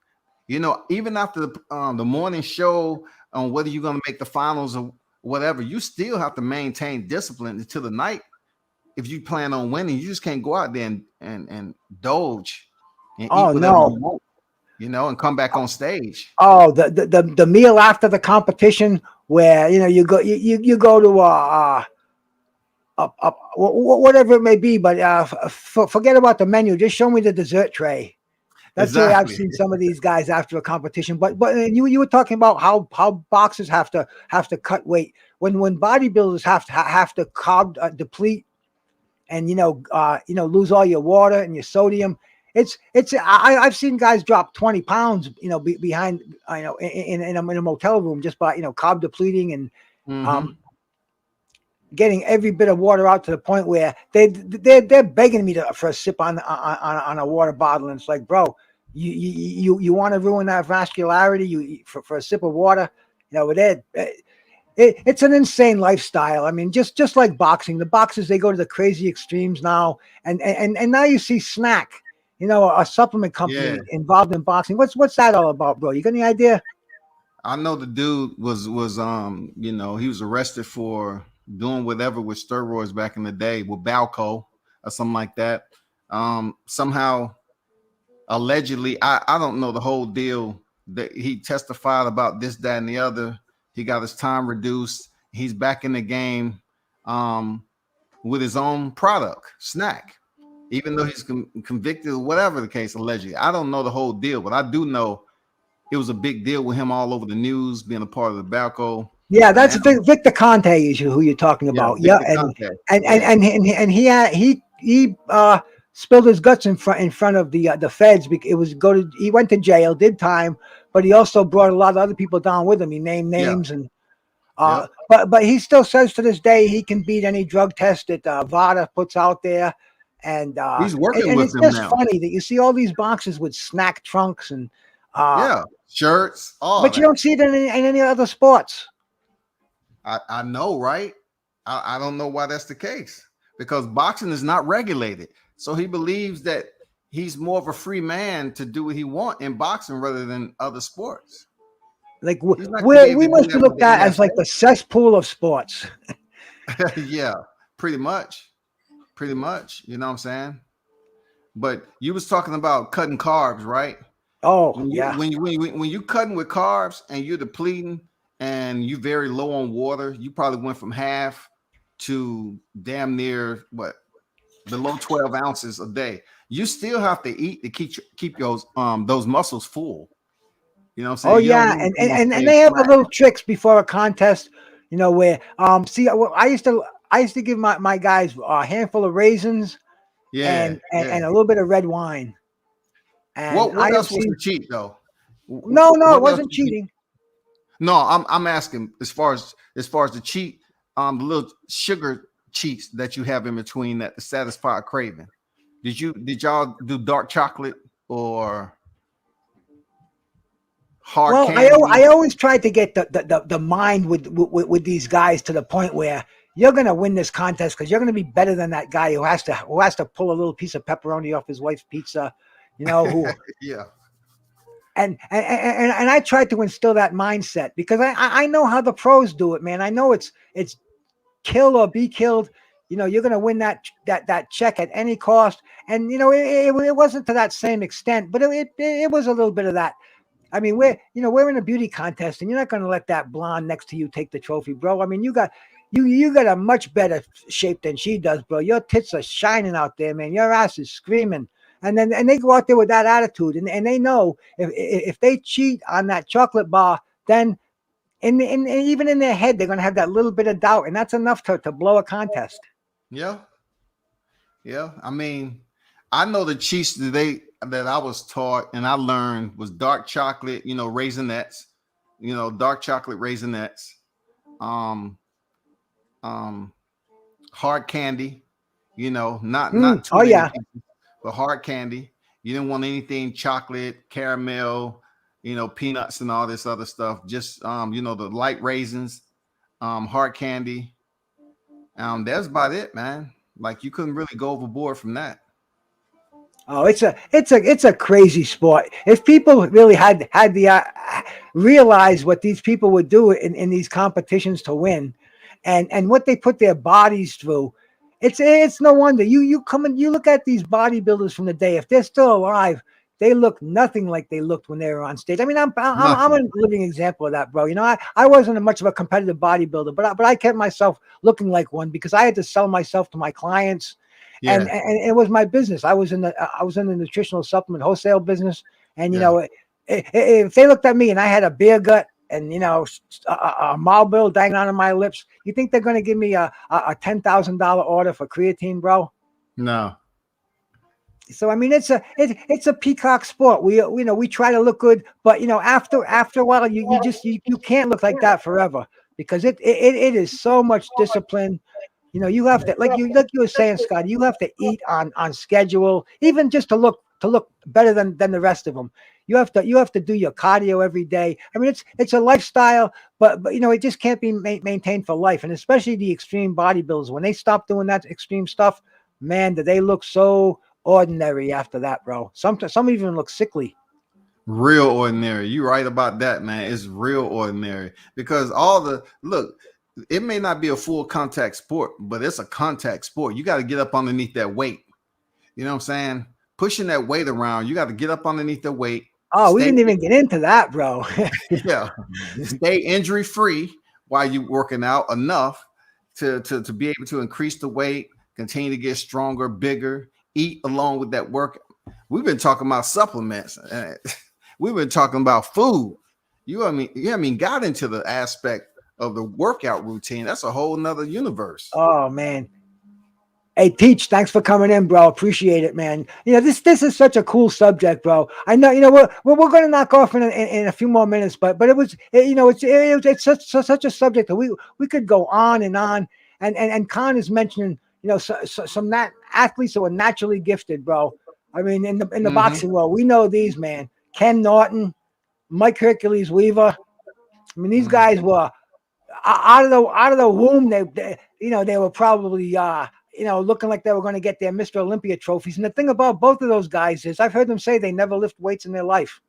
you know, even after the morning show on whether you're going to make the finals or whatever, you still have to maintain discipline until the night. If you plan on winning, you just can't go out there and indulge and eat whatever you want, you know, and come back on stage. Oh, the meal after the competition, where you know you go to whatever it may be, but forget about the menu. Just show me the dessert tray. That's the way I've seen some of these guys after a competition. But you were talking about how boxers have to cut weight when bodybuilders have to carb deplete and you know lose all your water and your sodium. I've seen guys drop 20 pounds, you know, behind, you know, in a motel room just by, you know, carb depleting and getting every bit of water out to the point where they're begging me for a sip on a water bottle, and it's like, bro, you want to ruin that vascularity for a sip of water, you know? It's an insane lifestyle. I mean, just like boxing, the boxers, they go to the crazy extremes now, and now you see Snack, you know, a supplement company involved in boxing. What's that all about, bro? You got any idea? I know the dude was you know, he was arrested for doing whatever with steroids back in the day with Balco or something like that. Somehow, allegedly, I don't know the whole deal, that he testified about this, that, and the other. He got his time reduced. He's back in the game with his own product, Snack, even though he's convicted or whatever the case, allegedly. I don't know the whole deal, but I do know it was a big deal with him all over the news, being a part of the Balco. Yeah, that's Victor Conte is who you're talking about. Yeah, and he spilled his guts in front of the feds. He went to jail, did time, but he also brought a lot of other people down with him. He named names and but he still says to this day he can beat any drug test that VADA puts out there. And he's working with them now. It's just funny that you see all these boxes with Snack trunks and shirts, but you don't see it in any other sports. I know, right? I don't know why that's the case, because boxing is not regulated. So he believes that he's more of a free man to do what he wants in boxing rather than other sports. Like we must be looked at as like the cesspool of sports. Yeah, pretty much. You know what I'm saying? But you was talking about cutting carbs, right? Oh, when you cutting with carbs and you're depleting and you very low on water, you probably went from half to damn near below 12 ounces a day. You still have to eat to keep those muscles full. You know what I'm saying? Oh yeah, and they have a little tricks before a contest, you know, where I used to give my guys a handful of raisins, and a little bit of red wine. And what else was the cheat though? No, it wasn't cheating. No, I'm asking as far as the cheat, the little sugar cheats that you have in between that to satisfy a craving. Did y'all do dark chocolate or hard Well, candy. I always tried to get the mind with these guys to the point where you're gonna win this contest because you're gonna be better than that guy who has to pull a little piece of pepperoni off his wife's pizza, who Yeah. and I tried to instill that mindset because I know how the pros do it, man. I know it's kill or be killed. You're gonna win that check at any cost, and it wasn't to that same extent, but it was a little bit of that. I mean, we're in a beauty contest, and you're not going to let that blonde next to you take the trophy, bro. I mean, you got a much better shape than she does, bro. Your tits are shining out there, man. Your ass is screaming, and they go out there with that attitude, and they know if they cheat on that chocolate bar, then even in their head they're going to have that little bit of doubt, and that's enough to blow a contest. Yeah. Yeah. I mean, I know the cheats that I was taught and I learned was dark chocolate, raisinets, dark chocolate raisinets, um, hard candy, not too Oh many yeah. pieces, but hard candy. You didn't want anything chocolate, caramel, peanuts and all this other stuff. Just the light raisins, hard candy. That's about it, man. Like you couldn't really go overboard from that. Oh, it's a crazy sport. If people really had the realize what these people would do in these competitions to win, and what they put their bodies through, it's no wonder you come and you look at these bodybuilders from the day. If they're still alive, they look nothing like they looked when they were on stage. I mean, I'm a Nothing. living example of that, bro. I wasn't much of a competitive bodybuilder, but I kept myself looking like one because I had to sell myself to my clients. And, Yeah. and it was my business. I was in the nutritional supplement wholesale business, and Yeah. if they looked at me and I had a beer gut and a Marlboro dangling out of my lips, you think they're going to give me a $10,000 order for creatine, bro? No. So I mean, it's a peacock sport. We try to look good, but after a while, you can't look like that forever because it is so much discipline. You have to like you were saying, Scott. You have to eat on schedule, even just to look better than the rest of them. You have to do your cardio every day. I mean, it's a lifestyle, but it just can't be maintained for life. And especially the extreme bodybuilders, when they stop doing that extreme stuff, man, do they look so ordinary after that, bro. Some even look sickly. Real ordinary. You're right about that, man. It's real ordinary because look, it may not be a full contact sport, but it's a contact sport. You got to get up underneath that weight. You know what I'm saying? Pushing that weight around, you got to get up underneath the weight. Oh, we didn't even get into that, bro. Yeah. Stay injury free while you're working out enough to be able to increase the weight, continue to get stronger, bigger, eat along with that work. We've been talking about supplements. We've been talking about food. You got into the aspect of the workout routine. That's a whole nother universe. Oh man. Hey, Peach, thanks for coming in, bro. Appreciate it, man. This is such a cool subject, bro. I know, we're going to knock off in a few more minutes, but it's such a subject that we could go on and on. And Khan is mentioning, some athletes that were naturally gifted, bro. I mean, in the boxing world, we know these, man. Ken Norton, Mike Hercules Weaver. I mean, these guys were out of the womb. They were probably looking like they were going to get their Mr. Olympia trophies. And the thing about both of those guys is I've heard them say they never lift weights in their life.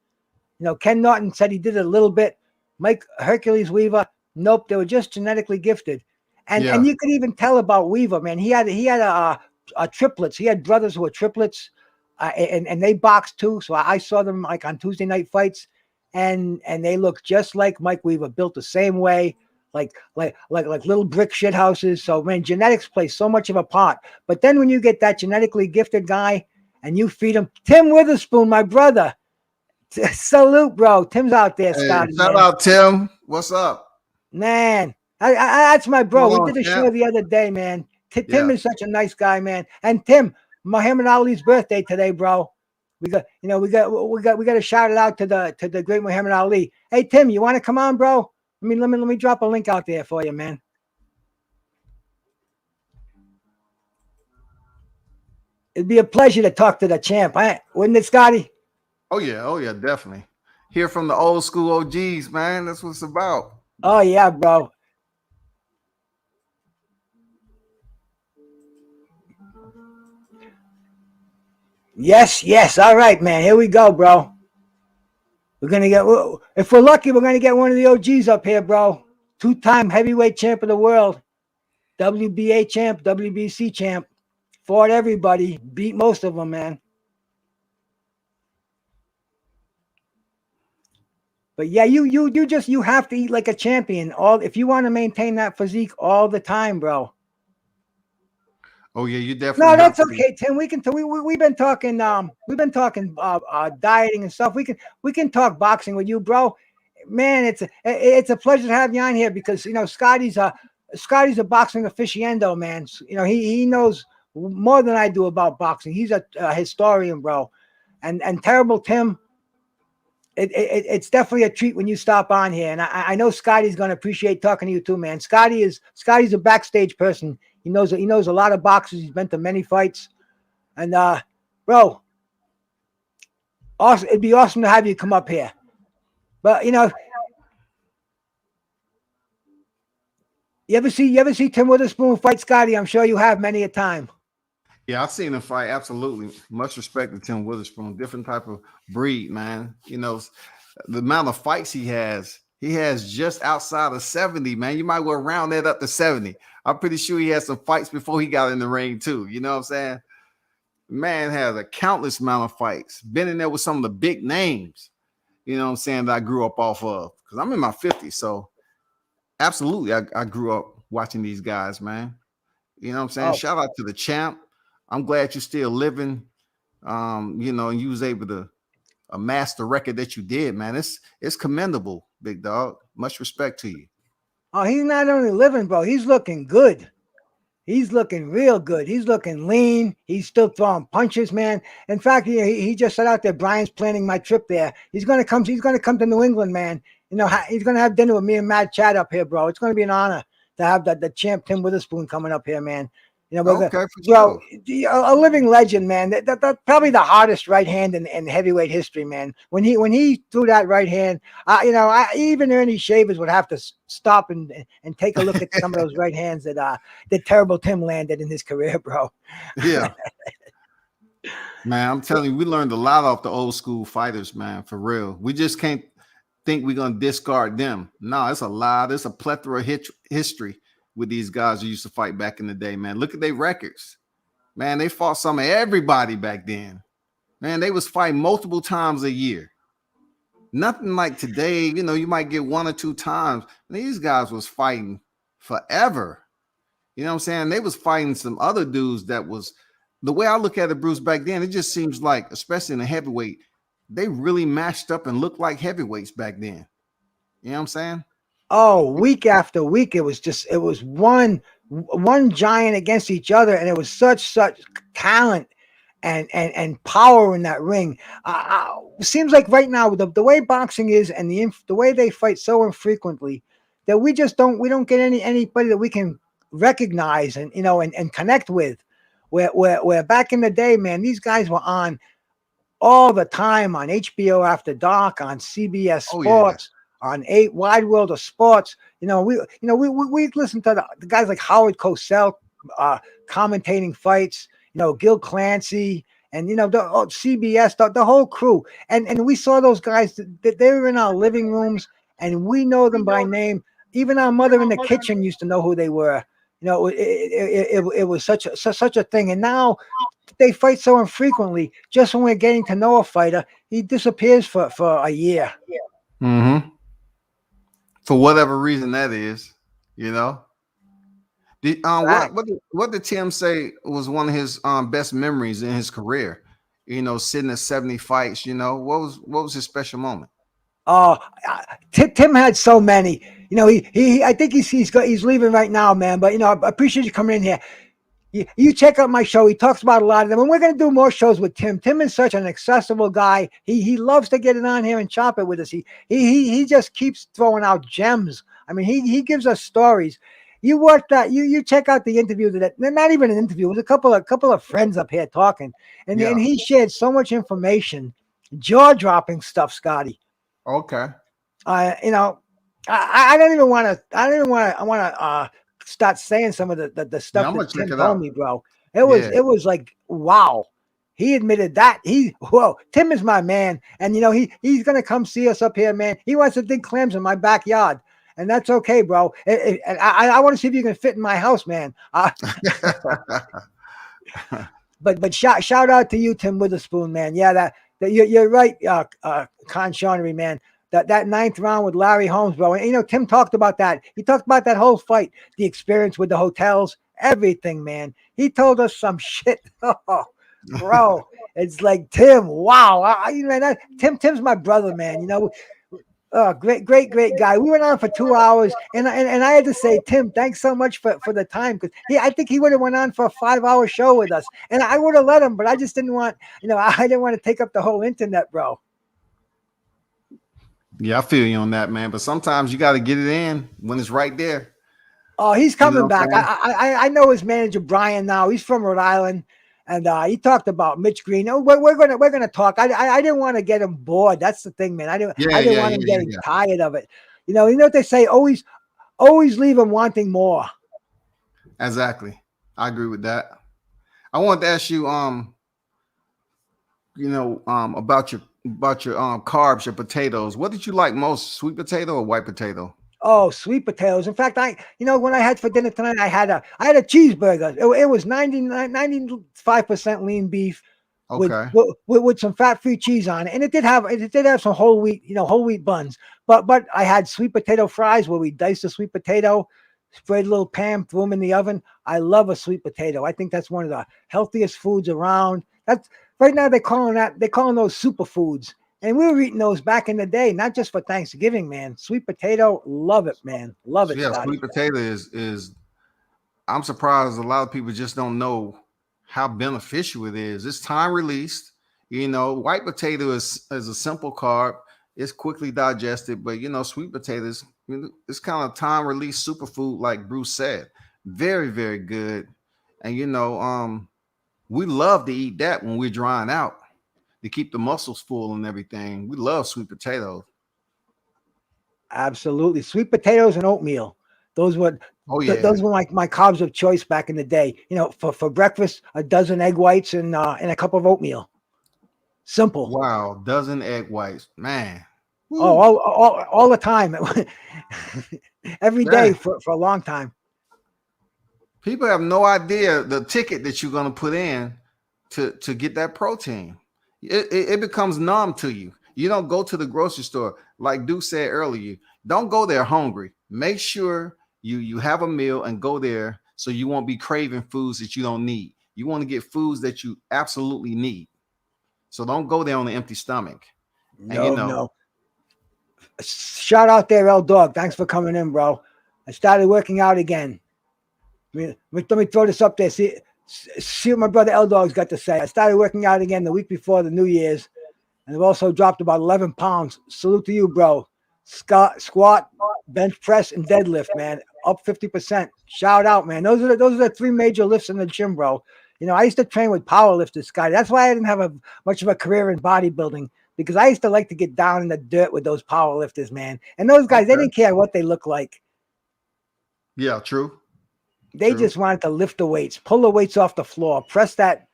Ken Norton said he did it a little bit. Mike Hercules Weaver, nope, they were just genetically gifted. And you could even tell about Weaver, man. He had a triplets. He had brothers who were triplets, and they boxed too. So I saw them like on Tuesday night fights, and they looked just like Mike Weaver, built the same way, like little brick shit houses. So man, genetics play so much of a part. But then when you get that genetically gifted guy and you feed him, Tim Witherspoon, my brother, salute, bro. Tim's out there, Hey, Scotty. shout out Tim. What's up? Man, that's my bro. Hold We on, did a champ. show the other day, man. Tim Yeah. is such a nice guy, man. And Tim, Muhammad Ali's birthday today, bro. We got to shout it out to the great Muhammad Ali. Hey, Tim, you want to come on, bro? Let me drop a link out there for you, man. It'd be a pleasure to talk to the champ, wouldn't it, Scotty? Oh yeah, definitely. hear from the old school OGs, man. That's what it's about. Oh yeah, bro. Yes, yes. All right, man. Here we go, bro. We're gonna get. If we're lucky, we're gonna get one of the OGs up here, bro. 2-time heavyweight champ of the world, WBA champ, WBC champ. Fought everybody, beat most of them, man. But yeah, you have to eat like a champion. If you want to maintain that physique all the time, bro. Oh yeah, you definitely. No, that's okay, Tim. We've been talking dieting and stuff. We can talk boxing with you, bro. Man, it's a pleasure to have you on here because Scotty's a boxing aficionado, man. He knows more than I do about boxing. He's a historian, bro. And Terrible Tim, it's definitely a treat when you stop on here. And I know Scotty's gonna appreciate talking to you too, man. Scotty's a backstage person. He knows a lot of boxers. He's been to many fights. And bro, awesome. It'd be awesome to have you come up here. But you ever see Tim Witherspoon fight Scotty? I'm sure you have many a time. Yeah, I've seen him fight. Absolutely. Much respect to Tim Witherspoon. Different type of breed, man. The amount of fights he has just outside of 70, man. You might well round that up to 70. I'm pretty sure he had some fights before he got in the ring too. You know what I'm saying? Man has a countless amount of fights. Been in there with some of the big names, you know what I'm saying, that I grew up off of. Because I'm in my 50s. So absolutely, I grew up watching these guys, man. You know what I'm saying? Oh. Shout out to the champ. I'm glad you're still living. And you was able to amass the record that you did, man. It's commendable, big dog. Much respect to you. Oh, he's not only living, bro. He's looking good. He's looking real good. He's looking lean. He's still throwing punches, man. In fact, he just said out there, Brian's planning my trip there. He's gonna come to New England, man. He's gonna have dinner with me and Matt Chad up here, bro. It's gonna be an honor to have the champ Tim Witherspoon coming up here, man. Okay, bro, a living legend, man. That's probably the hardest right hand in heavyweight history, man. When he threw that right hand, even Ernie Shavers would have to stop and take a look at some of those right hands that Terrible Tim landed in his career, bro. Yeah. Man, I'm telling you, we learned a lot off the old school fighters, man, for real. We just can't think we're going to discard them. No, it's a lot. It's a plethora of history with these guys who used to fight back in the day, man. Look at their records. Man, they fought some of everybody back then. Man, they was fighting multiple times a year. Nothing like today, you might get 1 or 2 times. These guys was fighting forever. You know what I'm saying? They was fighting some other dudes that was, the way I look at it, Bruce, back then, it just seems like, especially in the heavyweight, they really matched up and looked like heavyweights back then. You know what I'm saying? Oh, week after week, it was one giant against each other, and it was such talent and power in that ring. Seems like right now, the way boxing is and the way they fight so infrequently, that we don't get anybody that we can recognize and connect with. Where back in the day, man, these guys were on all the time on HBO After Dark, on CBS Sports. Yeah. On 8 Wide World of Sports, we listen to the guys like Howard Cosell commentating fights, Gil Clancy, and the CBS, the whole crew, and we saw those guys that they were in our living rooms, and we know them by name. Even our mother in the kitchen used to know who they were. It was such a thing, and now they fight so infrequently. Just when we're getting to know a fighter, he disappears for a year. Mm-hmm. For whatever reason that is, What did Tim say was one of his best memories in his career? Sitting at 70 fights. What was his special moment? Oh, Tim had so many. I think he's leaving right now, man. But I appreciate you coming in here. You check out my show. He talks about a lot of them, and we're going to do more shows with Tim. Tim is such an accessible guy. He loves to get it on here and chop it with us. He just keeps throwing out gems. I mean, he gives us stories. You watch that. You check out the interview that not even an interview. It was a couple of friends up here talking, and he shared so much information, jaw dropping stuff, Scotty. Okay. You know, I don't even want to. I don't even want to. I want to start saying some of the Yeah, stuff I'm gonna that check Tim it told out. me, bro. Yeah. It was like wow. He admitted that whoa, Tim is my man, and you know he's gonna come see us up here, man. He wants to dig clams in my backyard, and that's okay, bro. And I want to see if you can fit in my house, man. But shout out to you, Tim Witherspoon, man. Yeah, that you're right, Con Shonery, man. That ninth round with Larry Holmes, bro. And you know, Tim talked about that. He talked about that whole fight, the experience with the hotels, everything, man. He told us some shit. Oh, bro. It's like Tim, wow. Man, Tim's my brother, man. You know, oh, great guy. We went on for 2 hours, and I had to say, Tim, thanks so much for the time, because I think he would have went on for a 5 hour show with us, and I would have let him, but I just didn't want, you know, I didn't want to take up the whole internet, bro. Yeah, I feel you on that, man. But sometimes you got to get it in when it's right there. Oh, he's You know coming what I'm back. saying? I know his manager Brian now. He's from Rhode Island, and he talked about Mitch Green. Oh, we're gonna talk. I didn't want to get him bored. That's the thing, man. Yeah, I didn't yeah, want yeah, him yeah, getting yeah. tired of it. You know what they say? Always leave him wanting more. Exactly. I agree with that. I want to ask you, about your carbs, your potatoes. What did you like most, sweet potato or white potato? Oh, sweet potatoes. In fact, when I had for dinner tonight, I had a cheeseburger. It was 95% lean beef with, Okay. with some fat-free cheese on it. And it did have some whole wheat buns. But I had sweet potato fries where we diced the sweet potato, spread a little pan, threw them in the oven. I love a sweet potato. I think that's one of the healthiest foods around. That's right now they're calling those superfoods. And we were eating those back in the day, not just for Thanksgiving, man. Sweet potato, love it, man. Love So it, yeah, Scotty. sweet potato is I'm surprised a lot of people just don't know how beneficial it is. It's time released. White potato is a simple carb. It's quickly digested, but sweet potatoes, it's kind of time released superfood, like Bruce said. Very, very good. And we love to eat that when we're drying out to keep the muscles full and everything. We love sweet potatoes. Absolutely. Sweet potatoes and oatmeal. Those were Oh yeah. those were my carbs of choice back in the day. You know, for breakfast, a dozen egg whites and a cup of oatmeal. Simple. Wow, dozen egg whites, man. Oh, Woo. all the time. Every day Man. for a long time. People have no idea the ticket that you're going to put in to get that protein. It becomes numb to you. You don't go to the grocery store like Duke said earlier. Don't go there hungry. Make sure you have a meal and go there so you won't be craving foods that you don't need. You want to get foods that you absolutely need. So don't go there on an empty stomach. And No. Shout out there, L Dog. Thanks for coming in, bro. I started working out again. Let me throw this up there. See what my brother L Dog's got to say. I started working out again the week before the New Year's, and I've also dropped about 11 pounds. Salute to you, bro. Squat, bench press, and deadlift, man. Up 50%. Shout out, man. Those are the three major lifts in the gym, bro. You know, I used to train with power lifters, Scotty. That's why I didn't have much of a career in bodybuilding, because I used to like to get down in the dirt with those power lifters, man. And those guys, they Okay. didn't care what they look like. Yeah, true. They just wanted to lift the weights, pull the weights off the floor, press that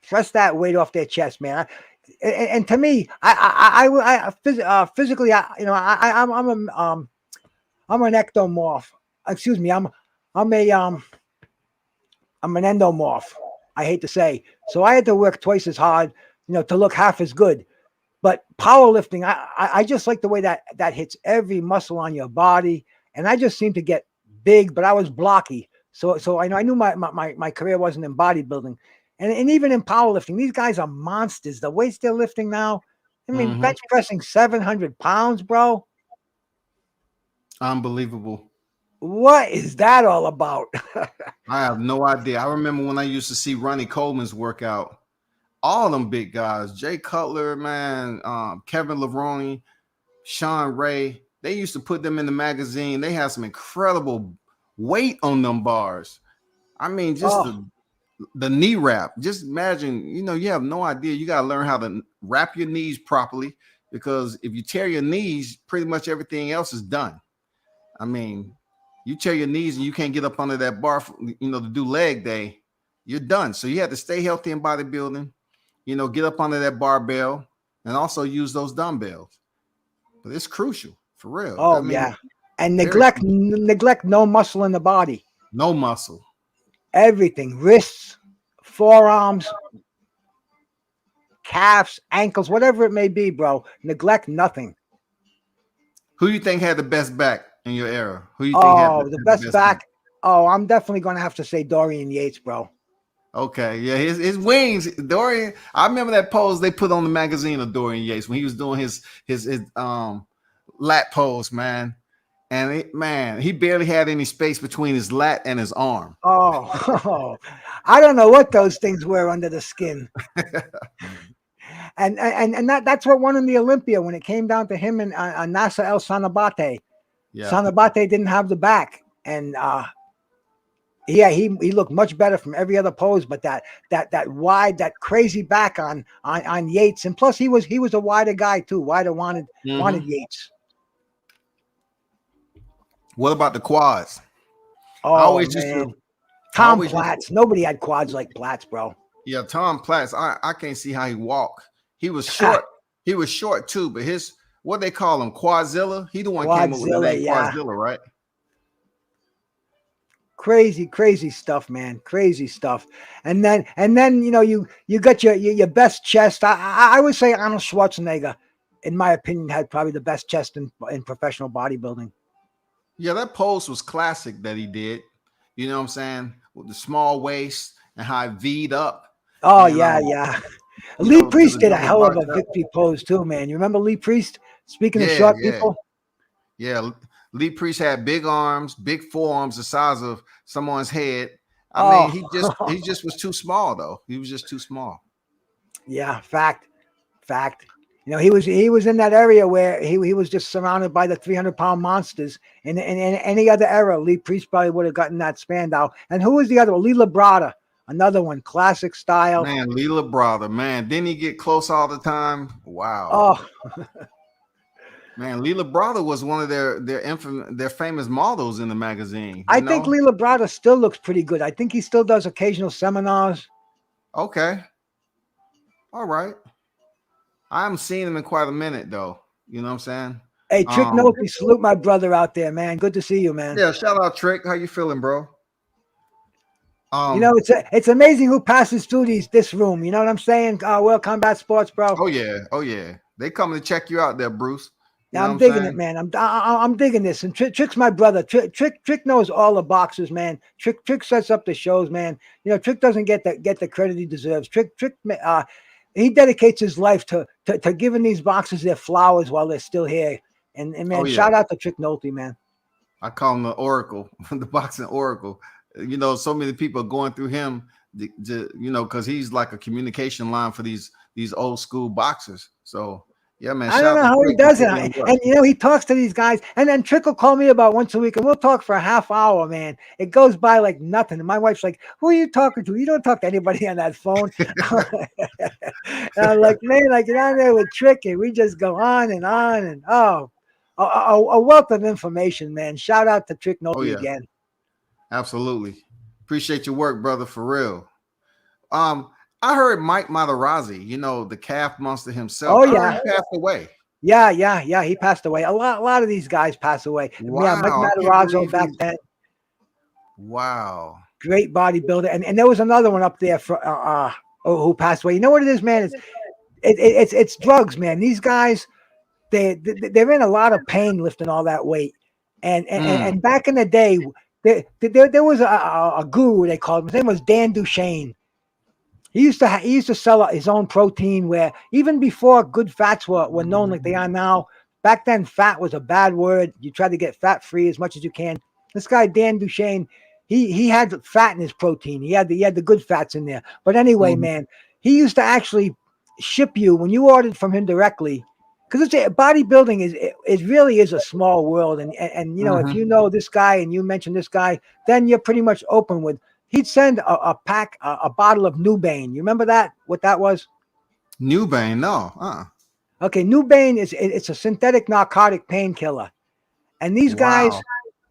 weight off their chest, man. And to me, physically, I'm an ectomorph. Excuse me, I'm an endomorph. I hate to say. So I had to work twice as hard, to look half as good. But powerlifting, I just like the way that hits every muscle on your body, and I just seem to get big, but I was blocky. So I knew my career wasn't in bodybuilding, and even in powerlifting, these guys are monsters. The weights they're lifting now, I mean, bench pressing 700 pounds, bro. Unbelievable. What is that all about? I have no idea. I remember when I used to see Ronnie Coleman's workout. All them big guys, Jay Cutler, man, Kevin Levrone, Sean Ray, they used to put them in the magazine. They had some incredible weight on them bars. I mean, just the knee wrap. Just imagine, you have no idea. You got to learn how to wrap your knees properly. because if you tear your knees, pretty much everything else is done. I mean, you tear your knees and you can't get up under that bar, to do leg day, you're done. So you have to stay healthy in bodybuilding, get up under that barbell and also use those dumbbells. But it's crucial for real. Oh, yeah. And neglect no muscle in the body. No muscle. Everything. Wrists, forearms, calves, ankles, whatever it may be, bro. Neglect nothing. Who you think had the best back in your era? Who you think had the best back? Oh, I'm definitely going to have to say Dorian Yates, bro. Okay, yeah, his wings, Dorian. I remember that pose they put on the magazine of Dorian Yates when he was doing his lat pose, man. And he barely had any space between his lat and his arm. Oh, I don't know what those things were under the skin. and that's what won him the Olympia when it came down to him and Nasser El Sanabate. Yeah. Sanabate didn't have the back, and he looked much better from every other pose, but that wide, that crazy back on Yates, and plus he was a wider guy too. Wider wanted Yates. What about the quads? Oh, Tom Platz. Nobody had quads like Platz, bro. Yeah, Tom Platz. I can't see how he walked. He was short. He was short too, but what they call him, Quadzilla. He the one came up with the name Quadzilla, right? Crazy stuff, man. Crazy stuff. And then you got your best chest. I would say Arnold Schwarzenegger, in my opinion, had probably the best chest in professional bodybuilding. Yeah, that pose was classic that he did. You know what I'm saying? With the small waist and how it V'd up. Oh, yeah. Lee Priest did a hell of a victory pose too, man. You remember Lee Priest? Speaking of short people? Yeah, Lee Priest had big arms, big forearms the size of someone's head. I mean, he just was too small, though. He was just too small. Yeah, fact. He was in that area where he was just surrounded by the 300-pound monsters. In any other era, Lee Priest probably would have gotten that Spandau. And who was the other one? Lee Labrada, another one, classic style. Man, Lee Labrada, man. Didn't he get close all the time? Wow. Oh. Man, Lee Labrada was one of their famous models in the magazine. I think Lee Labrada still looks pretty good. I think he still does occasional seminars. Okay. All right. I haven't seen him in quite a minute, though. You know what I'm saying? Hey, Trick Nolte, salute my brother out there, man. Good to see you, man. Yeah, shout out, Trick. How you feeling, bro? It's amazing who passes through this room. You know what I'm saying? World Combat Sports, bro. Oh yeah. They coming to check you out there, Bruce. Yeah, I'm digging it, man. I'm digging this. And Trick's my brother. Trick knows all the boxers, man. Trick sets up the shows, man. Trick doesn't get the credit he deserves. Trick he dedicates his life to giving these boxers their flowers while they're still here. And man, shout out to Trick Nolte, man. I call him the Oracle, the boxing Oracle. So many people are going through him, because he's like a communication line for these old school boxers. So yeah, man. I don't know how he does it. And he talks to these guys, and then Trick will call me about once a week, and we'll talk for a half hour, man. It goes by like nothing. And my wife's like, "Who are you talking to? You don't talk to anybody on that phone." And I'm like, "Man, like you're on there with Trick, and we just go on and a wealth of information, man." Shout out to Trick Nolte again. Absolutely. Appreciate your work, brother, for real. I heard Mike Materazzi, the calf monster himself. Oh, yeah. He passed away. Yeah. He passed away. A lot of these guys pass away. Wow. Yeah, Mike Materazzi back then. Wow. Great bodybuilder. And there was another one up there who passed away. You know what it is, man? It's drugs, man. These guys, they're in a lot of pain lifting all that weight. And back in the day, there was a guru, they called him. His name was Dan Duchesne. He used to sell his own protein, where even before good fats were known like they are now. Back then, fat was a bad word. You try to get fat free as much as you can. This guy Dan Duchesne, he had fat in his protein. He had the good fats in there. But anyway, man, he used to actually ship you when you ordered from him directly. Because bodybuilding is really a small world, and if you know this guy and you mention this guy, then you're pretty much open with. He'd send a bottle of Nubane. You remember that? What that was? Nubane? No. Okay, Nubain it's a synthetic narcotic painkiller, and these guys,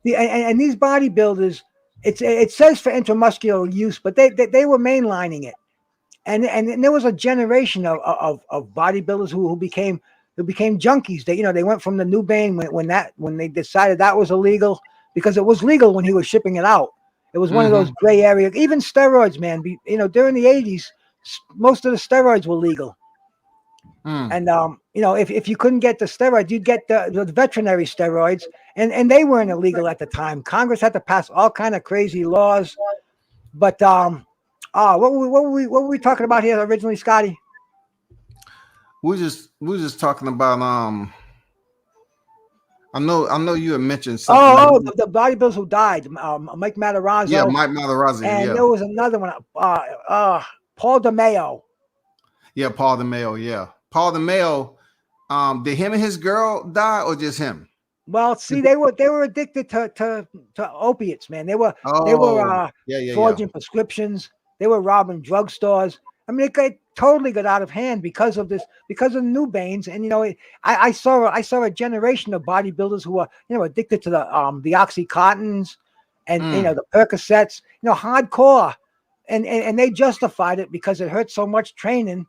Wow. and these bodybuilders, it says for intramuscular use, but they were mainlining it, and there was a generation of bodybuilders who became junkies. They went from the Nubain when they decided that was illegal, because it was legal when he was shipping it out. It was one of those gray areas. Even steroids, man. During the 80s, most of the steroids were legal. And if you couldn't get the steroids, you'd get the veterinary steroids, and they weren't illegal at the time. Congress had to pass all kind of crazy laws. But what were we talking about here originally, Scotty? We're just talking about I know you had mentioned something. The bodybuilders who died, Mike Matarazzo. Yeah, Mike Matarazzo. And yeah, there was another one, Paul DeMayo. Yeah, Paul DeMayo. Yeah, Paul DeMayo. Did him and his girl die, or just him? Well, see, they were addicted to opiates, man. They were forging prescriptions. They were robbing drugstores. I mean, it totally got out of hand because of the Nubains. And I saw a generation of bodybuilders who were addicted to the OxyContins and the Percocets, hardcore, and they justified it because it hurt so much training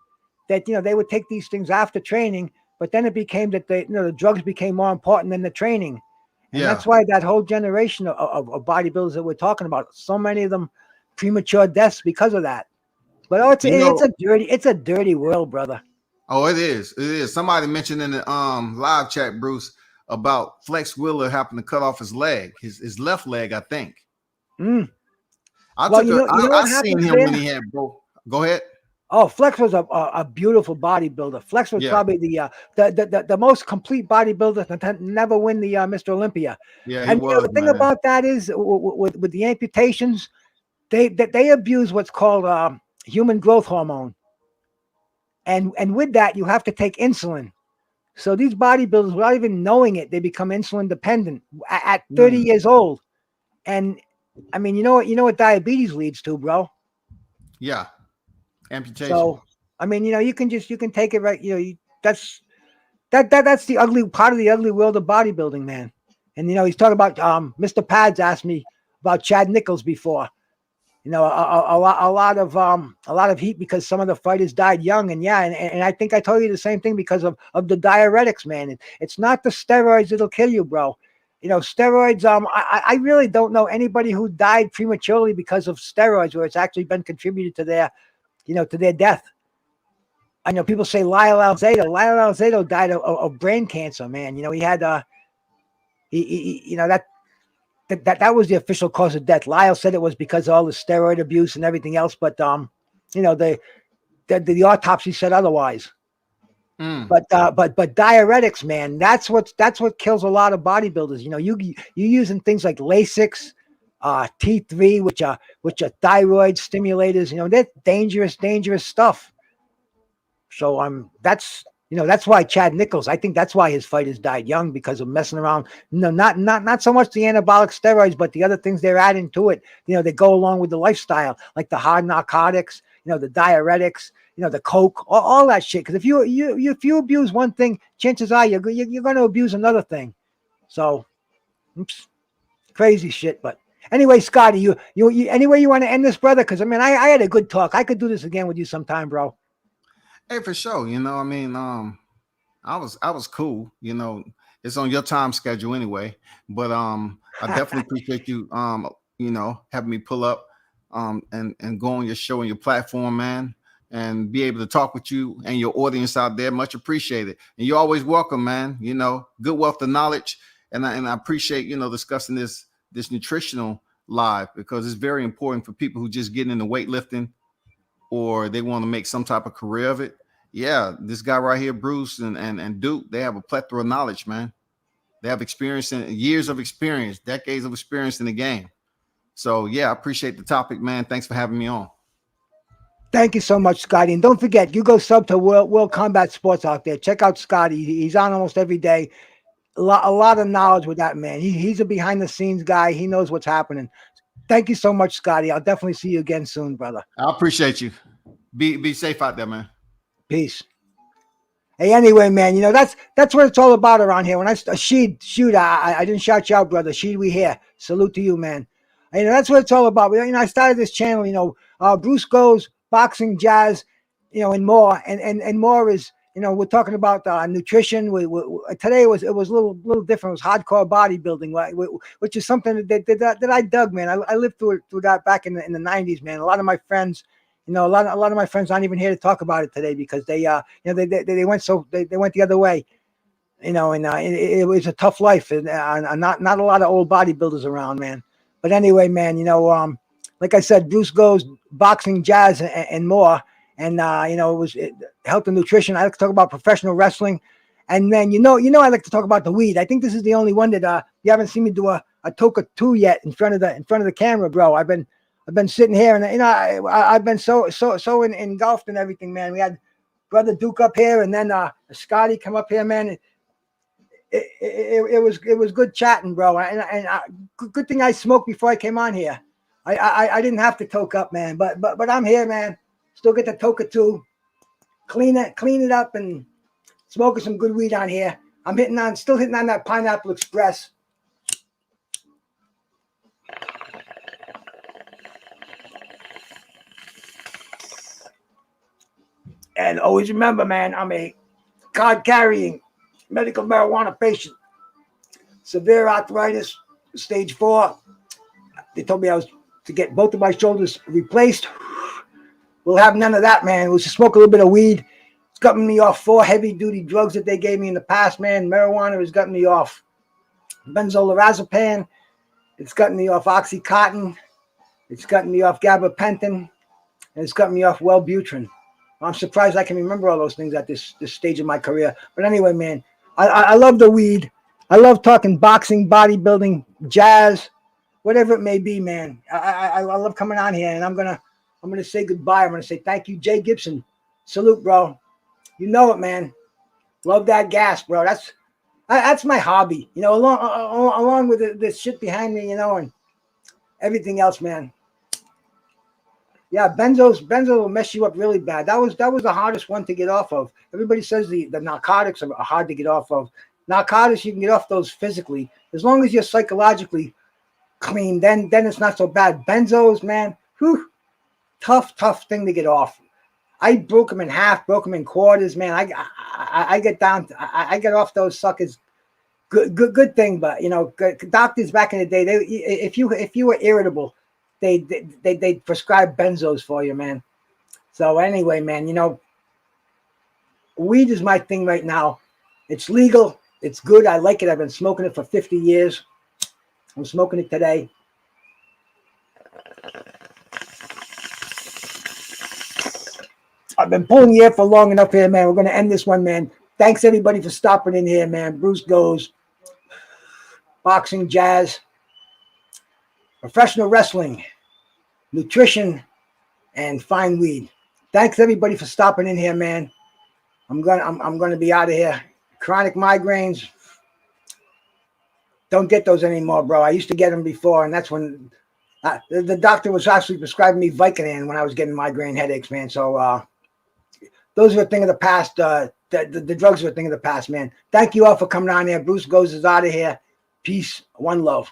that they would take these things after training. But then it became that the drugs became more important than the training. And that's why that whole generation of bodybuilders that we're talking about, so many of them premature deaths because of that. But it's a dirty world, brother. Oh, it is. It is. Somebody mentioned in the live chat, Bruce, about Flex Wheeler happened to cut off his leg, his left leg, I think. I seen him when he had broke. Go ahead. Oh, Flex was a beautiful bodybuilder. Flex was probably the most complete bodybuilder to never win the Mr. Olympia. Yeah, and the thing about that is with the amputations, they abuse what's called human growth hormone, and with that you have to take insulin. So these bodybuilders, without even knowing it, they become insulin dependent at 30 years old. And I mean, you know what diabetes leads to, bro? Yeah. Amputation. So I mean, you can take it right. That's the ugly part of the ugly world of bodybuilding, man. And he's talking about Mr. Pads asked me about Chad Nichols before. A lot of heat because some of the fighters died young, and I think I told you the same thing because of the diuretics, man. It's not the steroids that'll kill you, bro. Steroids. I really don't know anybody who died prematurely because of steroids where it's actually been contributed to their death. I know people say Lyle Alzado. Lyle Alzado died of brain cancer, man. He had that was the official cause of death. Lyle said it was because of all the steroid abuse and everything else, but the autopsy said otherwise. But diuretics, man, that's what kills a lot of bodybuilders. You using things like Lasix, T3, which are thyroid stimulators. They're dangerous stuff. So that's why Chad Nichols, I think that's why his fighters died young, because of messing around. Not so much the anabolic steroids, but the other things they're adding to it. They go along with the lifestyle, like the hard narcotics, the diuretics, the coke, all that shit. Because if you abuse one thing, chances are you're going to abuse another thing. So, crazy shit. But anyway, Scotty, you anyway you want to end this, brother? Because I had a good talk. I could do this again with you sometime, bro. Hey, for sure. I was cool. It's on your time schedule anyway. But I definitely appreciate you having me pull up and go on your show and your platform, man, and be able to talk with you and your audience out there. Much appreciated. And you're always welcome, man. Good wealth of knowledge. And I appreciate, discussing this nutritional live, because it's very important for people who just get into weightlifting or they want to make some type of career of it. Yeah, this guy right here, Bruce and Duke, they have a plethora of knowledge, man. They have years of experience, decades of experience in the game. So yeah, I appreciate the topic, man. Thanks for having me on. Thank you so much, Scotty. And don't forget, you go sub to World Combat Sports out there. Check out Scotty. He's on almost every day. A lot of knowledge with that, man. He's a behind the scenes guy. He knows what's happening. Thank you so much, Scotty. I'll definitely see you again soon, brother. I appreciate you. Be safe out there, man. Peace. Hey, anyway, man, you know, that's what it's all about around here. When shoot, I didn't shout you out, brother. Sheed, we here. Salute to you, man. You know, that's what it's all about. You know, I started this channel, you know, Bruce Goes, boxing, jazz, you know, and more. And more is, you know, we're talking about nutrition. Today it was a little different. It was hardcore bodybuilding, which is something that I dug, man. I lived through that back in the 90s, man. A lot of my friends, you know, a lot of my friends aren't even here to talk about it today because they, you know, they went they went the other way, you know, and it was a tough life, and not a lot of old bodybuilders around, man. But anyway, man, you know, like I said, Bruce Goes, boxing, jazz, and more, and you know, it was health and nutrition. I like to talk about professional wrestling, and then you know, I like to talk about the weed. I think this is the only one that you haven't seen me do a Toka 2 yet in front of the camera, bro. I've been sitting here, and you know, I've been so engulfed in everything, man. We had Brother Duke up here, and then Scotty come up here, man. It was good chatting, bro. And good thing I smoked before I came on here. I didn't have to toke up, man. But I'm here, man. Still get the Toka 2, clean it up, and smoking some good weed on here. I'm still hitting on that Pineapple Express. And always remember, man, I'm a card-carrying medical marijuana patient. Severe arthritis, stage 4. They told me I was to get both of my shoulders replaced. We'll have none of that, man. We'll just smoke a little bit of weed. It's gotten me off 4 heavy-duty drugs that they gave me in the past, man. Marijuana has gotten me off benzodiazepam. It's gotten me off Oxycontin. It's gotten me off gabapentin. And it's gotten me off Wellbutrin. I'm surprised I can remember all those things at this stage of my career. But anyway, man, I love the weed. I love talking boxing, bodybuilding, jazz, whatever it may be, man. I love coming on here, and I'm gonna say goodbye. I'm gonna say thank you, Jay Gibson. Salute, bro. You know it, man. Love that gas, bro. That's my hobby. You know, along with this shit behind me, you know, and everything else, man. Yeah, benzos will mess you up really bad. That was the hardest one to get off of. Everybody says the narcotics are hard to get off of. Narcotics, you can get off those physically. As long as you're psychologically clean, then it's not so bad. Benzos, man, whew, tough thing to get off. I broke them in half, broke them in quarters, man. I get down, I get off those suckers. Good thing, but you know, doctors back in the day, if you were irritable, they prescribe benzos for you, man. So anyway, man, you know, weed is my thing right now. It's legal. It's good. I like it. I've been smoking it for 50 years. I'm smoking it today. I've been pulling the air for long enough here, man. We're going to end this one, man. Thanks, everybody, for stopping in here, man. Bruce Goes, boxing, jazz, professional wrestling, nutrition, and fine weed. Thanks, everybody, for stopping in here, man. I'm gonna be out of here. Chronic migraines, don't get those anymore, bro. I used to get them before, and that's when the doctor was actually prescribing me Vicodin when I was getting migraine headaches, man. So those are a thing of the past. The drugs are a thing of the past, man. Thank you all for coming on here. Bruce Goes is out of here. Peace. One love.